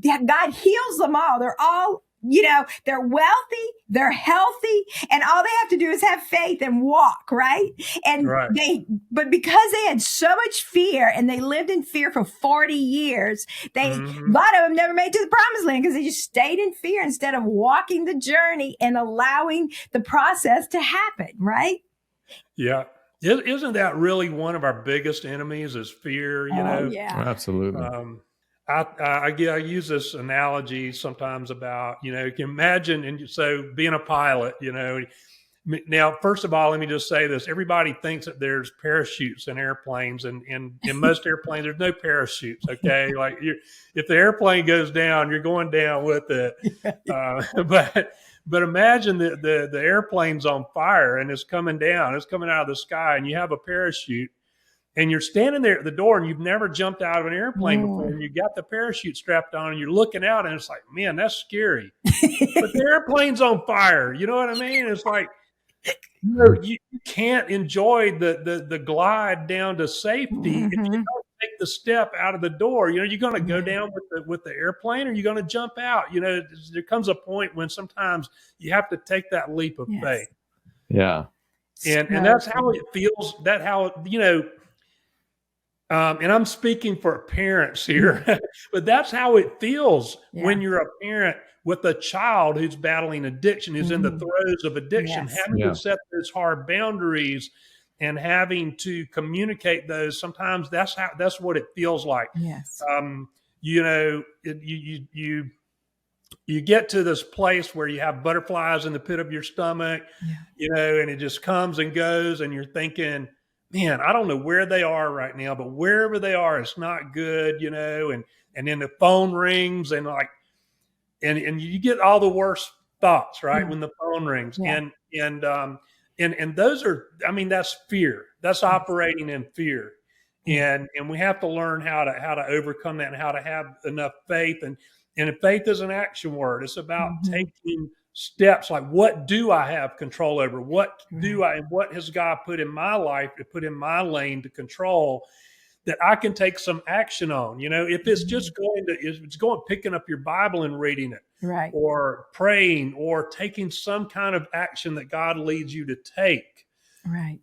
God heals them all. They're all they're wealthy, they're healthy, and all they have to do is have faith and walk, right? And Right. but because they had so much fear and they lived in fear for 40 years, a lot of them never made it to the promised land because they just stayed in fear instead of walking the journey and allowing the process to happen, right? Yeah. Isn't that really one of our biggest enemies is fear, Yeah. Absolutely. I use this analogy sometimes about, you can imagine, and so being a pilot, now, first of all, let me just say this. Everybody thinks that there's parachutes in airplanes, and in most airplanes, there's no parachutes, okay? Like if the airplane goes down, you're going down with it. But imagine the airplane's on fire and it's coming down. It's coming out of the sky, and you have a parachute. And you're standing there at the door and you've never jumped out of an airplane before, and you got the parachute strapped on and you're looking out and it's like, man, that's scary. But the airplane's on fire. You know what I mean? It's like, you can't enjoy the glide down to safety if you don't take the step out of the door. You're going to go down with the airplane, or you're going to jump out. There comes a point when sometimes you have to take that leap of faith. Yeah. And that's how it feels. And I'm speaking for parents here, but that's how it feels when you're a parent with a child who's battling addiction, who's in the throes of addiction, having to set those hard boundaries and having to communicate those. Sometimes that's what it feels like. Yes. You get to this place where you have butterflies in the pit of your stomach, and it just comes and goes, and you're thinking, man, I don't know where they are right now, but wherever they are, it's not good, and then the phone rings and and you get all the worst thoughts, right? When the phone rings, and those are, that's fear. That's operating in fear, and we have to learn how to overcome that and how to have enough faith. And faith is an action word. It's about taking steps, like, what do I have control over? What has God put in my life, to put in my lane to control, that I can take some action on? If it's just picking up your Bible and reading it, right, or praying, or taking some kind of action that God leads you to take, right.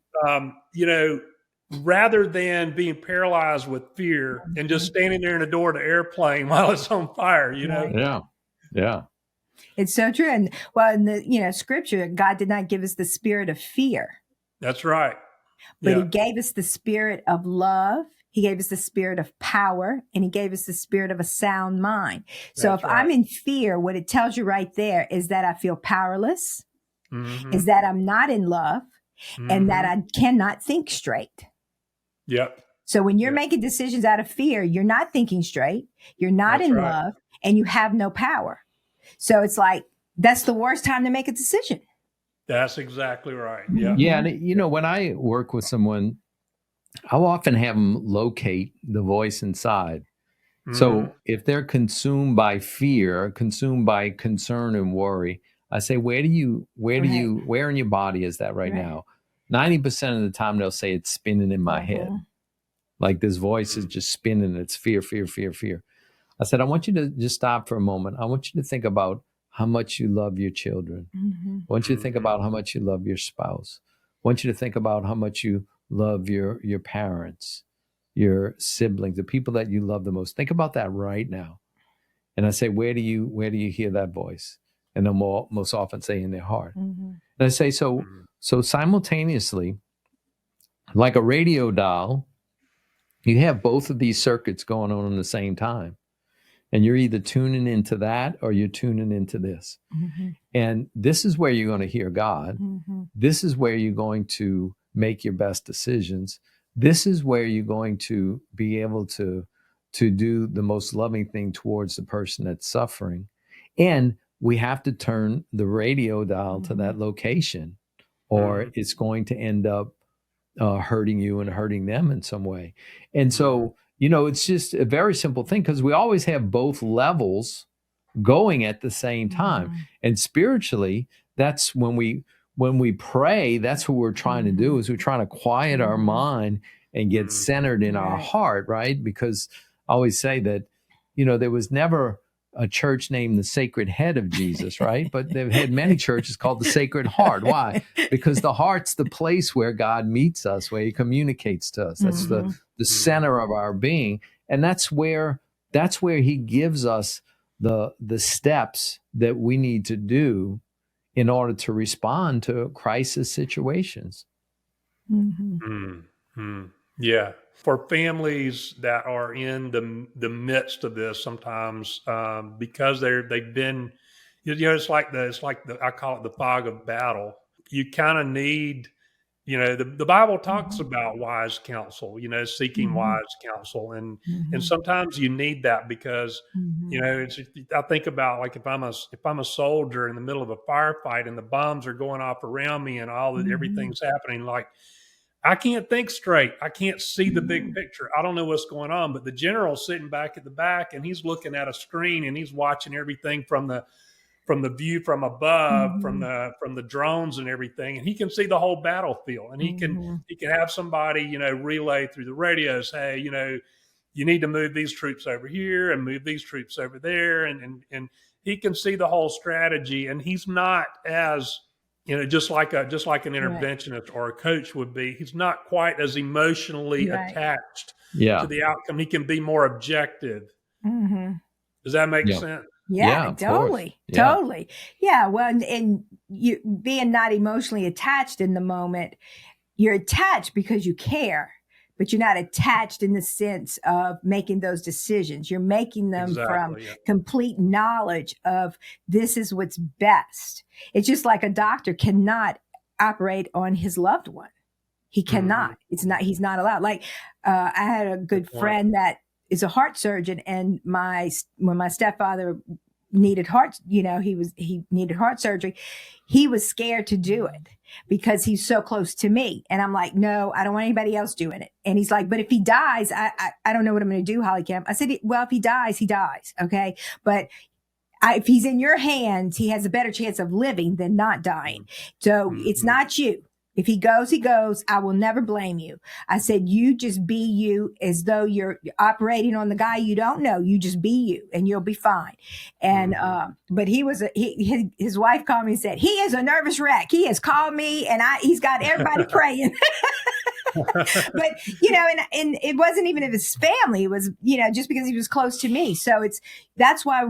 Rather than being paralyzed with fear and just standing there in the door of the airplane while it's on fire, Yeah. It's so true. And in the scripture, God did not give us the spirit of fear. That's right. But he gave us the spirit of love. He gave us the spirit of power, and he gave us the spirit of a sound mind. So if I'm in fear, what it tells you right there is that I feel powerless, is that I'm not in love, and that I cannot think straight. Yep. So when you're making decisions out of fear, you're not thinking straight, you're not in love, and you have no power. So it's like, that's the worst time to make a decision. That's exactly right. Yeah. Yeah. And, when I work with someone, I'll often have them locate the voice inside. So if they're consumed by fear, consumed by concern and worry, I say, where in your body is that right now? 90% of the time they'll say it's spinning in my head. Like this voice is just spinning. It's fear, fear, fear, fear. I said, I want you to just stop for a moment. I want you to think about how much you love your children. I want you to think about how much you love your spouse. I want you to think about how much you love your parents, your siblings, the people that you love the most. Think about that right now. And I say, where do you hear that voice? And they'll most often say in their heart. And I say, so simultaneously, like a radio dial, you have both of these circuits going on at the same time. And you're either tuning into that or you're tuning into this. And this is where you're going to hear God. This is where you're going to make your best decisions. This is where you're going to be able to do the most loving thing towards the person that's suffering. And we have to turn the radio dial to that location, or it's going to end up hurting you and hurting them in some way. And so, it's just a very simple thing, because we always have both levels going at the same time. And spiritually, that's when we pray, that's what we're trying to do, is we're trying to quiet our mind and get centered in our heart, right? Because I always say that, there was never a church named the Sacred Head of Jesus, right? But they've had many churches called the Sacred Heart. Why? Because the heart's the place where God meets us, where he communicates to us. That's the center of our being. And that's where he gives us the steps that we need to do in order to respond to crisis situations. Yeah. For families that are in the midst of this, sometimes because they've been, it's like I call it the fog of battle. You kind of need, the Bible talks about wise counsel, seeking wise counsel, and sometimes you need that because I think about, like, if I'm a soldier in the middle of a firefight and the bombs are going off around me and everything's happening, like, I can't think straight. I can't see the big picture. I don't know what's going on. But the general's sitting back at the back, and he's looking at a screen, and he's watching everything from the view from above, from the drones and everything, and he can see the whole battlefield. And he can have somebody relay through the radios, hey, you need to move these troops over here and move these troops over there, and he can see the whole strategy. And he's not as just like an interventionist or a coach would be. He's not quite as emotionally attached to the outcome. He can be more objective. Does that make sense? Yeah, totally. Totally. Yeah. Well, and you being not emotionally attached in the moment, you're attached because you care, but you're not attached in the sense of making those decisions. You're making them from complete knowledge of this is what's best. It's just like a doctor cannot operate on his loved one. He cannot. He's not allowed. Like, I had a good friend that is a heart surgeon, and when my stepfather needed he needed heart surgery, he was scared to do it because he's so close to me. And I'm like, no, I don't want anybody else doing it. And he's like, but if he dies, I don't know what I'm going to do, Holly Kim. I said, well, if he dies, he dies. Okay. But if he's in your hands, he has a better chance of living than not dying. So it's not you. If he goes, he goes. I will never blame you. I said, you just be you, as though you're operating on the guy you don't know. You just be you and you'll be fine. And, but his wife called me and said, he is a nervous wreck. He has called me and he's got everybody praying. But, and it wasn't even of his family. It was, just because he was close to me. So that's why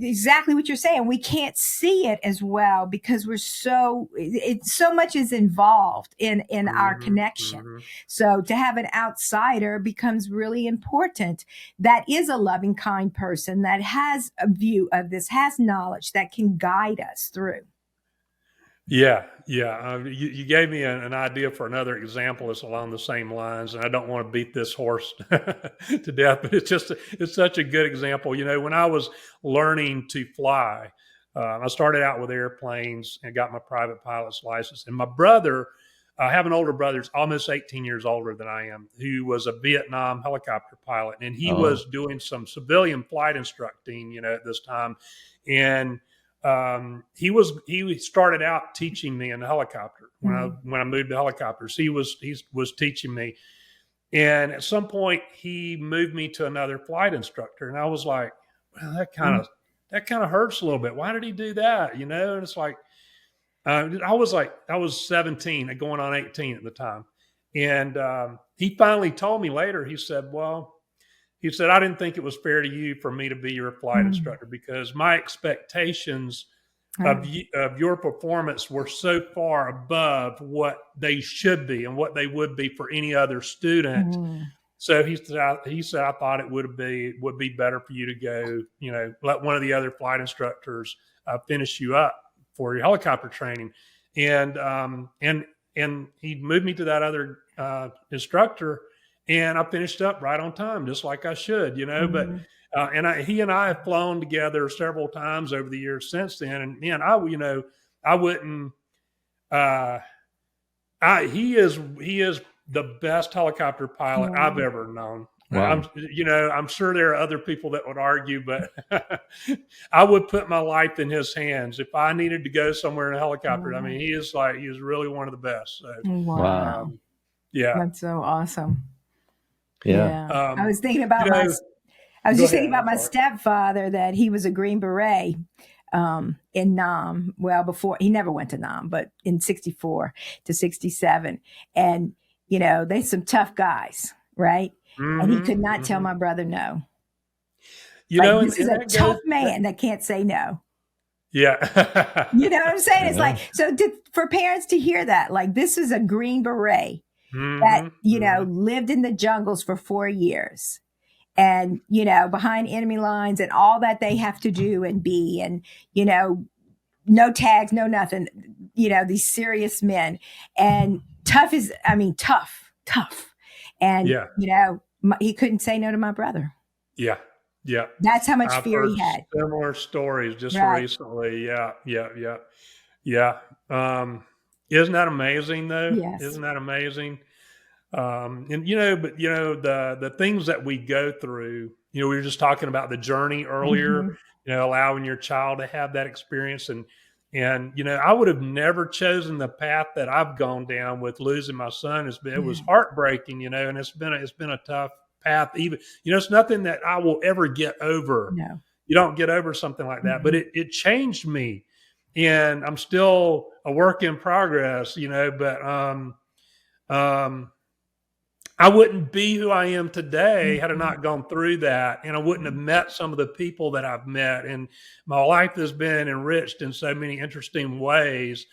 exactly what you're saying. We can't see it as well because so much is involved in our connection. So to have an outsider becomes really important. That is a loving, kind person that has a view of this, has knowledge that can guide us through. Yeah. You gave me an idea for another example that's along the same lines, and I don't want to beat this horse to death, but it's such a good example. When I was learning to fly, I started out with airplanes and got my private pilot's license. And my brother, I have an older brother, he's almost 18 years older than I am, who was a Vietnam helicopter pilot, and he was doing some civilian flight instructing, at this time, and he started out teaching me in the helicopter when I moved to helicopters. He was teaching me, and at some point he moved me to another flight instructor, and I was like, well, that kind of hurts a little bit. Why did he do that? And it's like, I was 17 going on 18 at the time, and he finally told me later. He said, I didn't think it was fair to you for me to be your flight instructor because my expectations of your performance were so far above what they should be and what they would be for any other student. So he said, I thought it would be better for you to go, let one of the other flight instructors finish you up for your helicopter training. And he moved me to that other instructor. And I finished up right on time, just like I should, But he and I have flown together several times over the years since then. And man, I wouldn't. He is the best helicopter pilot I've ever known. Wow. I'm sure there are other people that would argue, but I would put my life in his hands if I needed to go somewhere in a helicopter. I mean, he is really one of the best. So, wow. Yeah, that's so awesome. Yeah. I was thinking about I was Go just ahead. thinking about I'm my sorry. stepfather, that he was a Green Beret in Nam. Well, before, he never went to Nam, but in 64 to 67. And, they some tough guys, right? And he could not tell my brother no. You Like, know, this is and a that tough goes, man that can't say no. yeah. You know what I'm saying? It's Yeah. like, so for parents to hear that, like, this is a Green Beret that, hmm hmm lived in the jungles for 4 years, and, behind enemy lines, and all that they have to do and be, and, no tags, no nothing, these serious men. And tough. And, Yeah. he couldn't say no to my brother. Yeah. Yeah. That's how much I've fear heard he had. similar stories just Right. recently. Yeah. Yeah. Yeah. Yeah. Isn't that amazing though? Yes. Isn't that amazing? And but the things that we go through, we were just talking about the journey earlier, Mhm. allowing your child to have that experience. And I would have never chosen the path that I've gone down with losing my son. It was Yeah. heartbreaking, and it's been a tough path. Even, it's nothing that I will ever get over. No. You don't get over something like that, but Mhm. it changed me, and I'm still a work in progress, but um, I wouldn't be who I am today had I Mhm. not gone through that, and I wouldn't have met some of the people that I've met. And my life has been enriched in so many interesting ways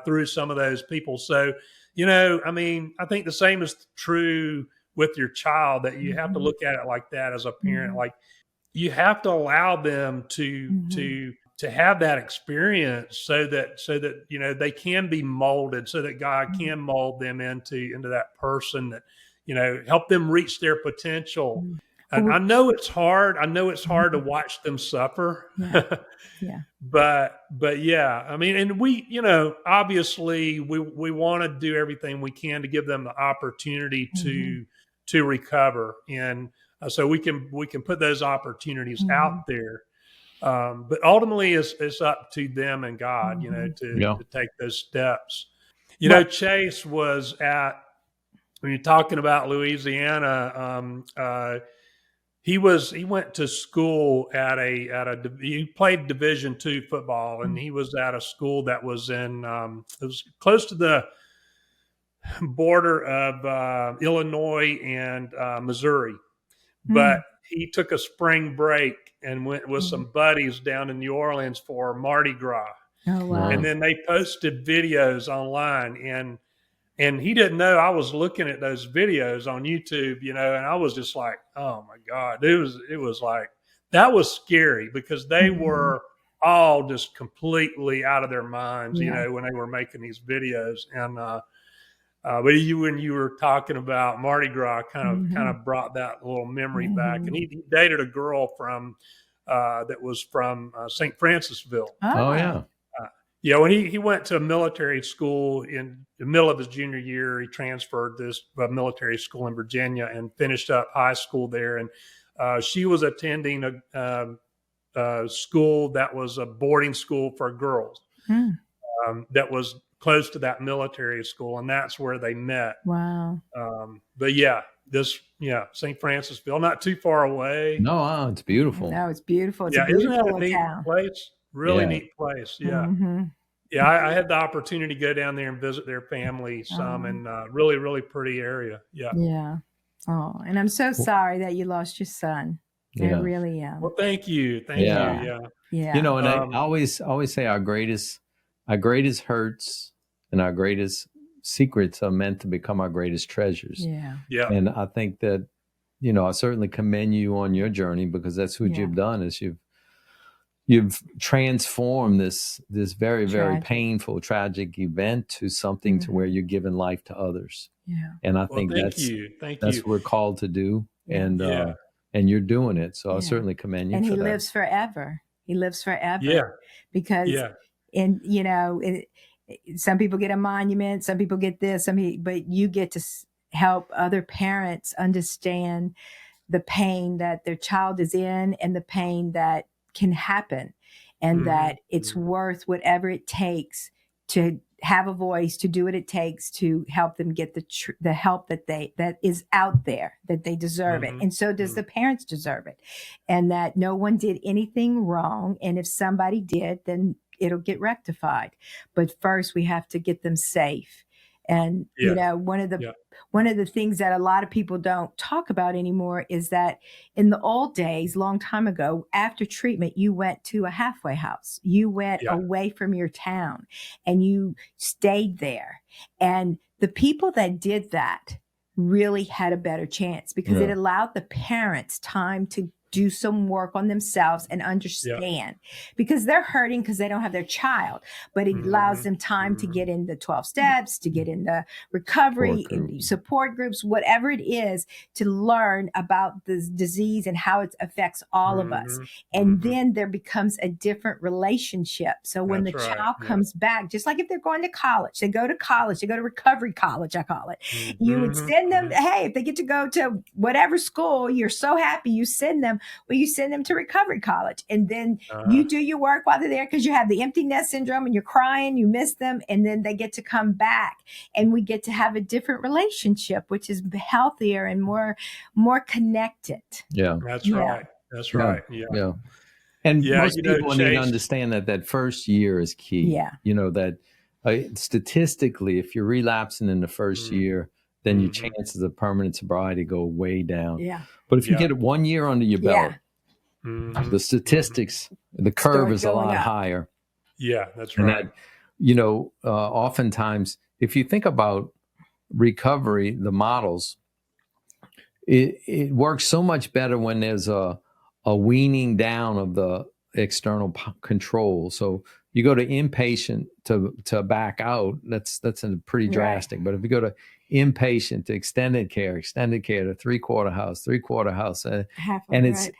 through some of those people. So, I think the same is true with your child, that you have to Mhm. look at it like that as a parent. Mhm. Like, you have to allow them to Mhm. to have that experience, so that they can be molded, so that God can mold them into that person that, help them reach their potential. Mhm. And Well, I know it's hard. I know it's hard to mhm. watch them suffer. Yeah. Yeah. But yeah, and we, obviously we want to do everything we can to give them the opportunity Mhm. to recover, and so we can put those opportunities Mhm. out there. But ultimately, it's up to them and God, Mhm. Yeah. to take those steps. Well, Chase was when you're talking about Louisiana. He went to school he played Division II football, and he was at a school that was it was close to the border of Illinois and Missouri. But mm, he took a spring break and went with mm. some buddies down in New Orleans for Mardi Gras. Oh, And Uh, wow. then they posted videos online, and he didn't know I was looking at those videos on YouTube, and I was just like, oh my God, it was like, that was scary, because they Mhm. were all just completely out of their minds, Yeah. when they were making these videos. And but when you were talking about Mardi Gras, kind Mhm. of brought that little memory back. And Mhm. he dated a girl that was from St. Francisville. oh Oh. yeah. When he went to a military school in the middle of his junior year, he transferred this military school in Virginia and finished up high school there. And she was attending a school that was a boarding school for girls, Mm. that was close to that military school, and that's where they met. Wow. But yeah, St. Francisville, not too far away. No, it's beautiful. No, it's beautiful. It's a Yeah, isn't that beautiful a little neat town. place? Really Yeah. neat place. Yeah. Mhm. Yeah, I had the opportunity to go down there and visit their family some, Oh, and really, really pretty area. Yeah. yeah. Oh, and I'm so sorry that you lost your son. I Yeah. really am. Well, thank you. Thank you. Yeah. Yeah. Yeah. Yeah. And I Um, always say our greatest hurts and our greatest secrets are meant to become our greatest treasures. Yeah. yeah. And I think that, I certainly commend you on your journey, because that's what Yeah. you've done, is you've transformed this very, very Tragic. painful, tragic event to something to where Mhm. you're giving life to others. Yeah. And I Well, think thank that's you. Thank that's you. what we're called to do. Yeah. Yeah. And you're doing it. So I Yeah. certainly commend you And for he that. lives forever. He lives forever Yeah. because, Yeah. and some people get a monument, some people get this, but you get to help other parents understand the pain that their child is in, and the pain that can happen, and hmm that it's worth whatever it takes to have a voice, to do what it takes to help them get the help that is out there, that they deserve it. And so does the parents deserve it. And that no one did anything wrong. And if somebody did, then it'll get rectified. But first we have to get them safe. And, one of the things that a lot of people don't talk about anymore is that in the old days, long time ago, after treatment, you went to a halfway house. You went away from your town and you stayed there. And the people that did that really had a better chance because it allowed the parents time to do some work on themselves and understand because they're hurting because they don't have their child, but it allows them time to get in the 12 steps, to get in the recovery, in support groups, whatever it is, to learn about the disease and how it affects all of us. And then there becomes a different relationship. So when the child comes back, just like if they're going to college, they go to recovery college, I call it. You would send them, hey, if they get to go to whatever school, you're so happy you send them. Well, you send them to recovery college and then you do your work while they're there because you have the empty nest syndrome and you're crying, you miss them, and then they get to come back and we get to have a different relationship, which is healthier and more connected. Yeah. That's right. That's right. Yeah. And most people need to understand that first year is key. Yeah. That statistically, if you're relapsing in the first year, then your chances of permanent sobriety go way down. Yeah. But if you get 1 year under your belt, the statistics, the curve is a lot higher. Yeah, that's right. And that, oftentimes, if you think about recovery, the models, it works so much better when there's a weaning down of the external control. So you go to inpatient to back out, that's pretty drastic. But if you go to inpatient to extended care to three-quarter house, and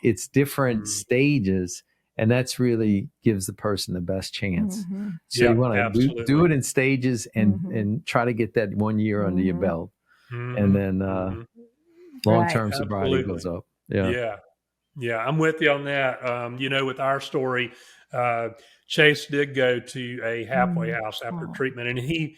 it's different stages, and that's really gives the person the best chance. So you want to do it in stages and try to get that 1 year under your belt, and then long-term sobriety goes up. Yeah, I'm with you on that. With our story, Chase did go to a halfway house after treatment, and he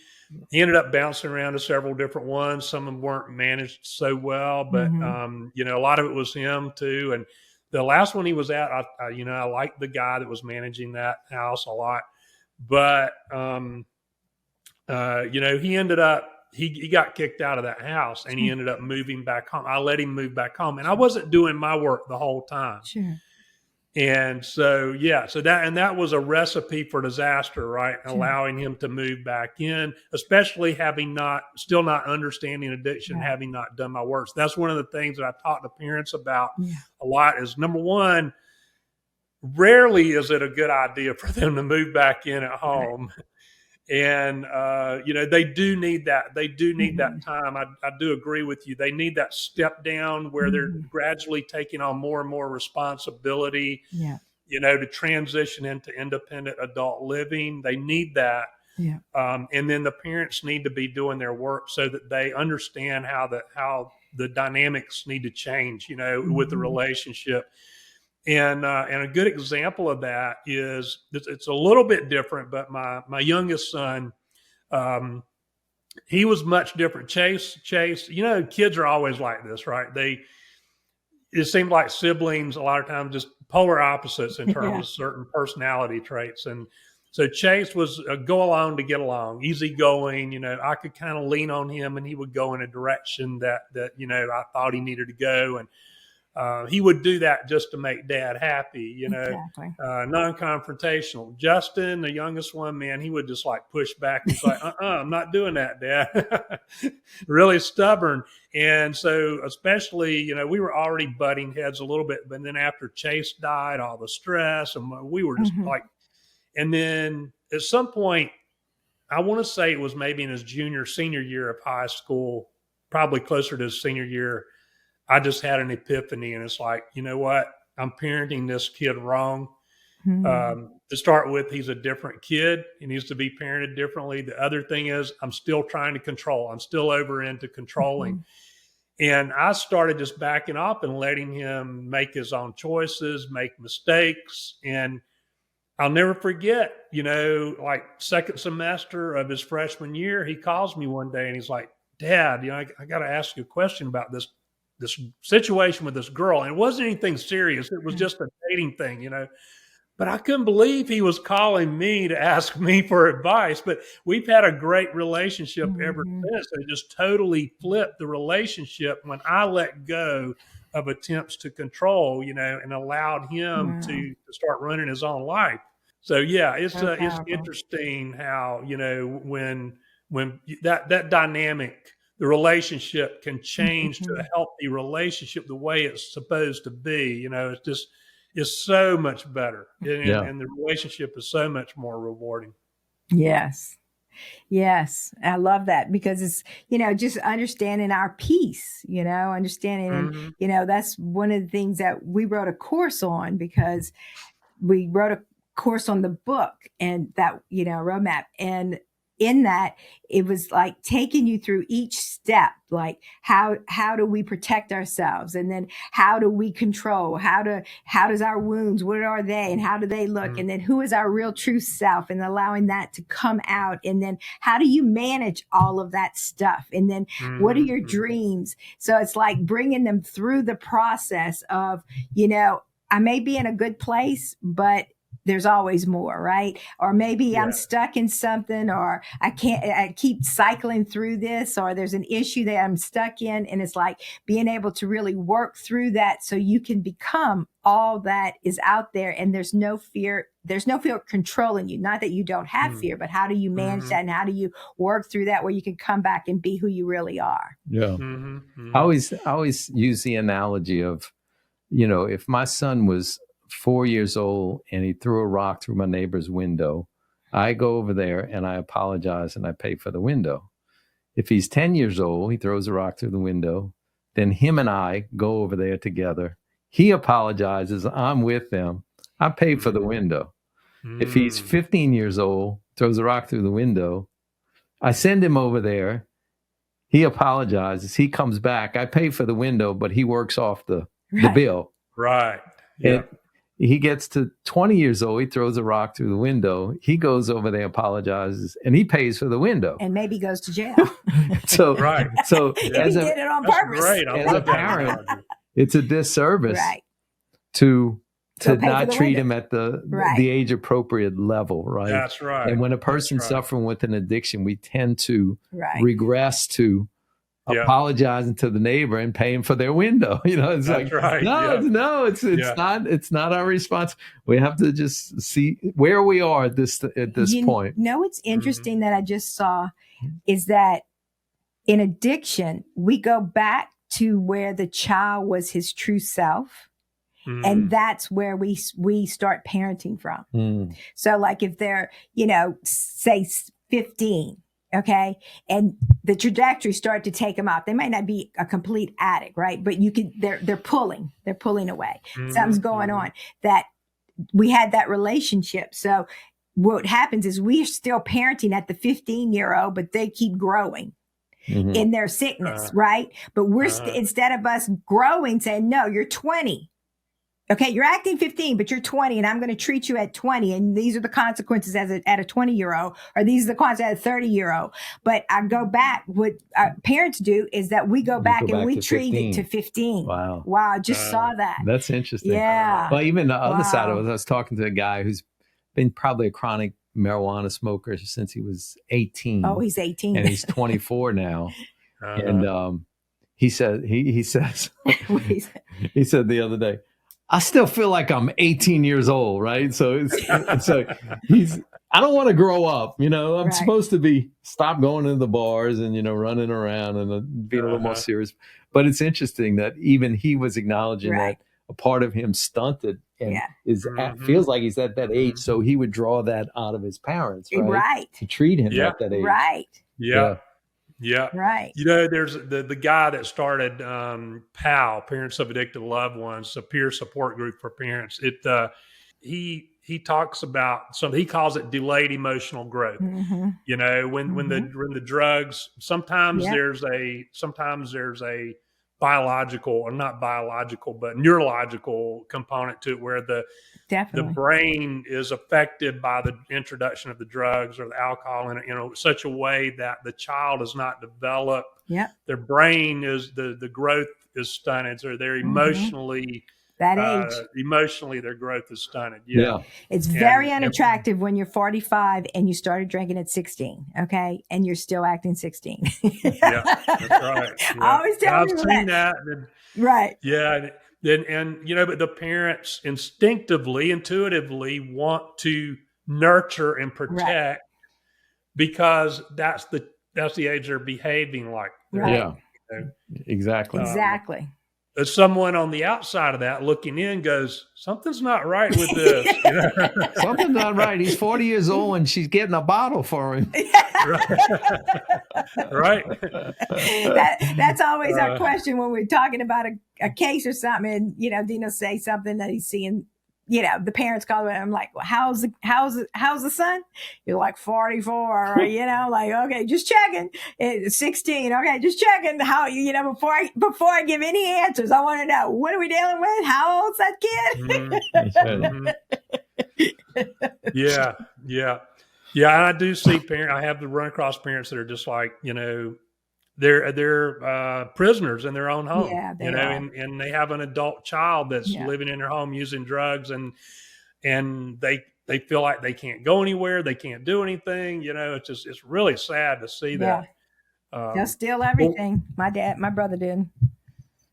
ended up bouncing around to several different ones. Some of them weren't managed so well, but a lot of it was him too. And the last one he was at, I liked the guy that was managing that house a lot, but he ended up. He got kicked out of that house and he ended up moving back home. I let him move back home and I wasn't doing my work the whole time. Sure. And so that was a recipe for disaster, right? Sure. Allowing him to move back in, especially still not understanding addiction, having not done my work. So that's one of the things that I talk to parents about a lot is, number one, rarely is it a good idea for them to move back in at home. Right. And, they do need that. They do need that time. I do agree with you. They need that step down where they're gradually taking on more and more responsibility, to transition into independent adult living. They need that. Yeah. And then the parents need to be doing their work so that they understand how the dynamics need to change, with the relationship. And a good example of that is it's a little bit different, but my youngest son, he was much different. Chase, kids are always like this, right? It seems like siblings a lot of times just polar opposites in terms of certain personality traits. And so Chase was a go along to get along, easygoing. I could kind of lean on him and he would go in a direction that I thought he needed to go. And he would do that just to make dad happy, exactly. Non-confrontational. Justin, the youngest one, man, he would just like push back. He's like, I'm not doing that, Dad. Really stubborn. And so especially, we were already butting heads a little bit, but then after Chase died, all the stress, and we were just and then at some point, I want to say it was maybe in his senior year of high school, probably closer to his senior year, I just had an epiphany, and it's like, you know what? I'm parenting this kid wrong. To start with, he's a different kid. He needs to be parented differently. The other thing is I'm still trying to control. I'm still over into controlling. And I started just backing up and letting him make his own choices, make mistakes. And I'll never forget, like second semester of his freshman year, he calls me one day and he's like, Dad, I got to ask you a question about this situation with this girl. And it wasn't anything serious. It was just a dating thing, But I couldn't believe he was calling me to ask me for advice. But we've had a great relationship ever since. It just totally flipped the relationship when I let go of attempts to control, and allowed him to start running his own life. So yeah, it's interesting how when that dynamic, the relationship can change to a healthy relationship the way it's supposed to be. It's so much better, and the relationship is so much more rewarding. Yes. Yes, I love that because it's, just understanding our peace, understanding, and, that's one of the things that we wrote a course on because we wrote a course on the book and that, roadmap. And in that, it was like taking you through each step, like how do we protect ourselves? And then how do we control? How does our wounds, what are they? And how do they look? And then who is our real true self and allowing that to come out? And then how do you manage all of that stuff? And then what are your dreams? So it's like bringing them through the process of, I may be in a good place, but there's always more, right? Or maybe I'm stuck in something, or I keep cycling through this, or there's an issue that I'm stuck in. And it's like being able to really work through that so you can become all that is out there. And there's no fear controlling you. Not that you don't have fear, but how do you manage that? And how do you work through that where you can come back and be who you really are? Yeah. I always use the analogy of, if my son was 4 years old and he threw a rock through my neighbor's window, I go over there and I apologize and I pay for the window. If he's 10 years old, he throws a rock through the window, then him and I go over there together. He apologizes. I'm with them. I pay for the window. If he's 15 years old, throws a rock through the window, I send him over there. He apologizes. He comes back. I pay for the window, but he works off the bill. Right. Yeah. He gets to 20 years old, he throws a rock through the window. He goes over there, apologizes, and he pays for the window. And maybe goes to jail. So he did it on purpose. Great. As a parent, it's a disservice to not treat him at the age appropriate level, right? That's right. And when a person's suffering with an addiction, we tend to regress to apologizing to the neighbor and paying for their window. It's That's like, right. it's not our response. We have to just see where we are at this point. What's interesting that I just saw is that in addiction, we go back to where the child was his true self. And that's where we start parenting from. So like if they're, say 15, okay, and the trajectory started to take them off. They might not be a complete addict, right? But they're pulling away. Something's going on that we had that relationship. So what happens is we're still parenting at the 15-year-old, but they keep growing in their sickness, right? But we're instead of us growing, saying, no, you're 20. Okay, you're acting 15, but you're 20, and I'm going to treat you at 20, and these are the consequences at a 20-year-old, or these are the consequences at a 30-year-old. But I go back. What parents do is that we go back and we treat 15. It to 15. Wow! I just saw that. That's interesting. Yeah. Well, even the other side of it, I was talking to a guy who's been probably a chronic marijuana smoker since he was 18. Oh, he's 18, and he's 24 now, and he says he said the other day, I still feel like I'm 18 years old, right? So I don't want to grow up, I'm supposed to stop going into the bars and, running around and being a little more serious. But it's interesting that even he was acknowledging that a part of him stunted and feels like he's at that age. So he would draw that out of his parents, right? To treat him at that age. Right. Yeah. Yeah. Right. There's the guy that started PAL, Parents of Addicted Loved Ones, a peer support group for parents. He talks about something, he calls it delayed emotional growth. When the drugs, sometimes there's a biological, or not biological, but neurological component to it, where the Definitely. brain is affected by the introduction of the drugs or the alcohol in such a way that the child is not developed. Yep. Their brain is the growth is stunted, or they're emotionally that age. Emotionally, their growth is stunted. Yeah. It's very unattractive when you're 45 and you started drinking at 16, okay? And you're still acting 16. Yeah, that's right. Yeah. I always tell I've people seen that. Right. Yeah. And but the parents intuitively want to nurture and protect because that's the age they're behaving like. Right. Yeah. Exactly. Exactly. As someone on the outside of that looking in goes, something's not right with this. Something's not right. He's 40 years old and she's getting a bottle for him. Right. That's always our question when we're talking about a case or something. And, Dino say something that he's seeing, the parents call it. I'm like, well, how's the son? You're like 44, like, okay, just checking. It's 16. Okay, just checking how, before I give any answers, I want to know, what are we dealing with? How old's that kid? Yeah. And I do see I have to run across parents that are just like, they're prisoners in their own home, and they have an adult child that's living in their home using drugs, and they feel like they can't go anywhere, they can't do anything. It's really sad to see that. They'll steal everything. My brother did.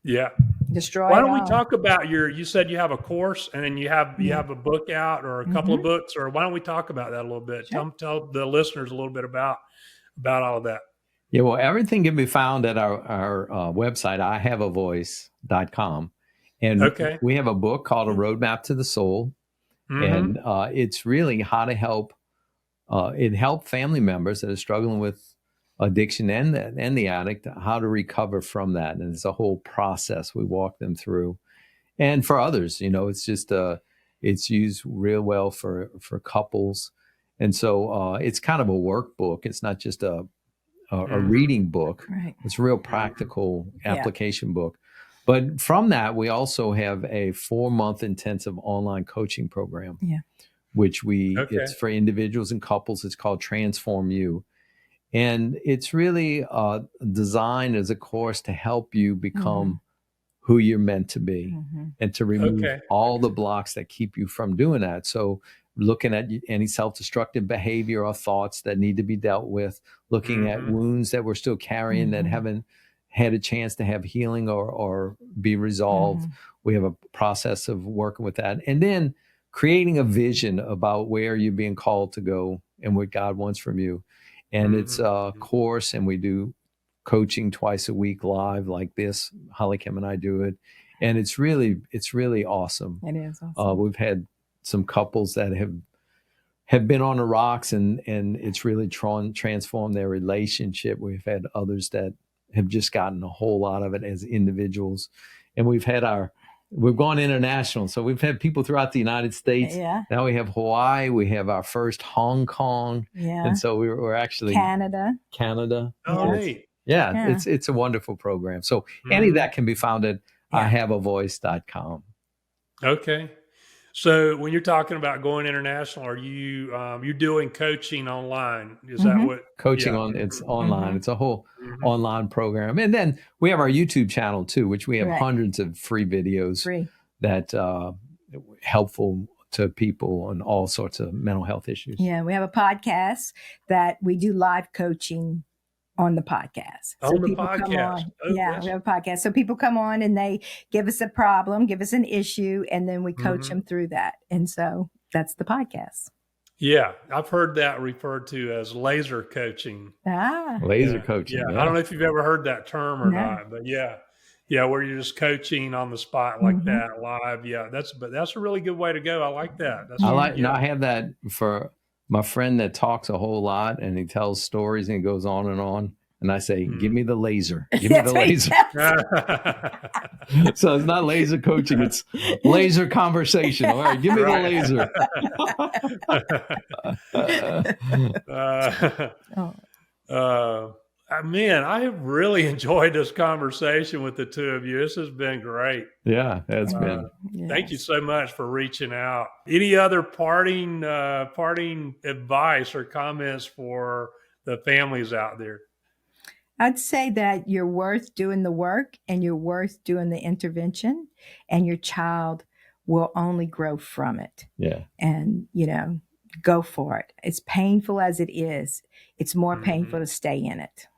Yeah. Destroy. Why don't we talk about you said you have a course and then you have a book out or a couple of books, or why don't we talk about that a little bit? Sure. Tell the listeners a little bit about all of that. Yeah, well, everything can be found at our website, ihaveavoice.com. And we have a book called A Roadmap to the Soul. And it's really how to help family members that are struggling with addiction and the addict, how to recover from that. And it's a whole process we walk them through. And for others, it's just it's used real well for couples. And so it's kind of a workbook. It's not just a reading book. Right. It's a real practical application book. But from that, we also have a 4-month intensive online coaching program, which it's for individuals and couples. It's called Transform You. And it's really designed as a course to help you become who you're meant to be and to remove all the blocks that keep you from doing that. So looking at any self-destructive behavior or thoughts that need to be dealt with, looking at wounds that we're still carrying that haven't had a chance to have healing or be resolved. We have a process of working with that. And then creating a vision about where you're being called to go and what God wants from you. And it's a course, and we do coaching twice a week live like this. Holly Kim and I do it. And it's really awesome. It is awesome. We've had some couples that have been on the rocks, and it's really transformed their relationship. We've had others that have just gotten a whole lot of it as individuals. And we've gone international. So we've had people throughout the United States. Yeah. Now we have Hawaii. We have our first Hong Kong. Yeah. And so we're actually Canada. Oh, neat. Yeah. It's a wonderful program. So any of that can be found at ihaveavoice.com. Okay. So when you're talking about going international, are you you're doing coaching online? Is that what coaching it's online? It's a whole online program. And then we have our YouTube channel too, which we have hundreds of free videos that helpful to people on all sorts of mental health issues. Yeah, we have a podcast that we do live coaching on the podcast. So we have a podcast. So people come on and they give us a problem, give us an issue, and then we coach them through that. And so that's the podcast. Yeah, I've heard that referred to as laser coaching. Laser coaching. Yeah. I don't know if you've ever heard that term or not, but yeah, where you're just coaching on the spot like that live. Yeah, that's a really good way to go. I like that. I have that for my friend that talks a whole lot and he tells stories and he goes on. And I say, give me the laser. Give me the laser. So it's not laser coaching. It's laser conversation. All right, give me the laser. Man, I have really enjoyed this conversation with the two of you. This has been great. Yeah, it's been. Thank you so much for reaching out. Any other parting advice or comments for the families out there? I'd say that you're worth doing the work and you're worth doing the intervention, and your child will only grow from it. Yeah. And, go for it. As painful as it is, it's more painful to stay in it.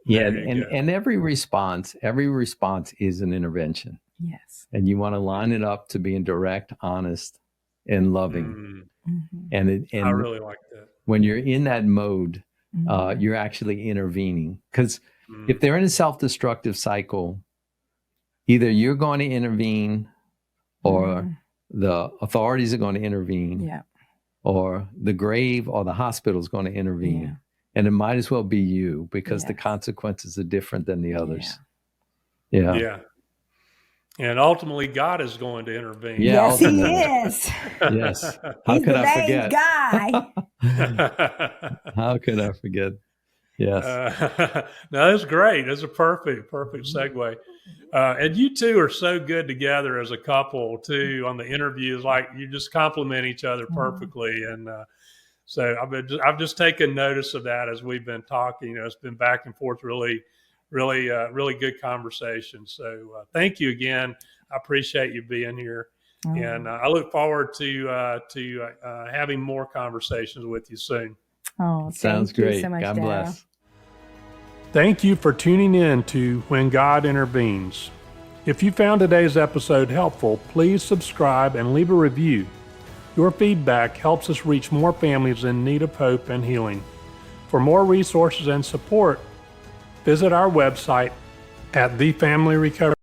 Yeah. And every response is an intervention. Yes. And you want to line it up to being direct, honest, and loving. And I really like that. When you're in that mode, you're actually intervening. Because if they're in a self-destructive cycle, either you're going to intervene or the authorities are going to intervene, or the grave or the hospital is going to intervene. Yeah. And it might as well be you, because the consequences are different than the others. Yeah. And ultimately, God is going to intervene. Yeah, yes, He is. Yes. How could I forget? Guy. How could I forget? Yes. No, that's great. That's a perfect segue. And you two are so good together as a couple too on the interviews. Like, you just complement each other perfectly. And so I've just taken notice of that as we've been talking. It's been back and forth, really good conversation. So thank you again. I appreciate you being here. And I look forward to having more conversations with you soon. Oh, sounds great. So much, God bless. Thank you for tuning in to When God Intervenes. If you found today's episode helpful, please subscribe and leave a review. Your feedback helps us reach more families in need of hope and healing. For more resources and support, visit our website at thefamilyrecovery.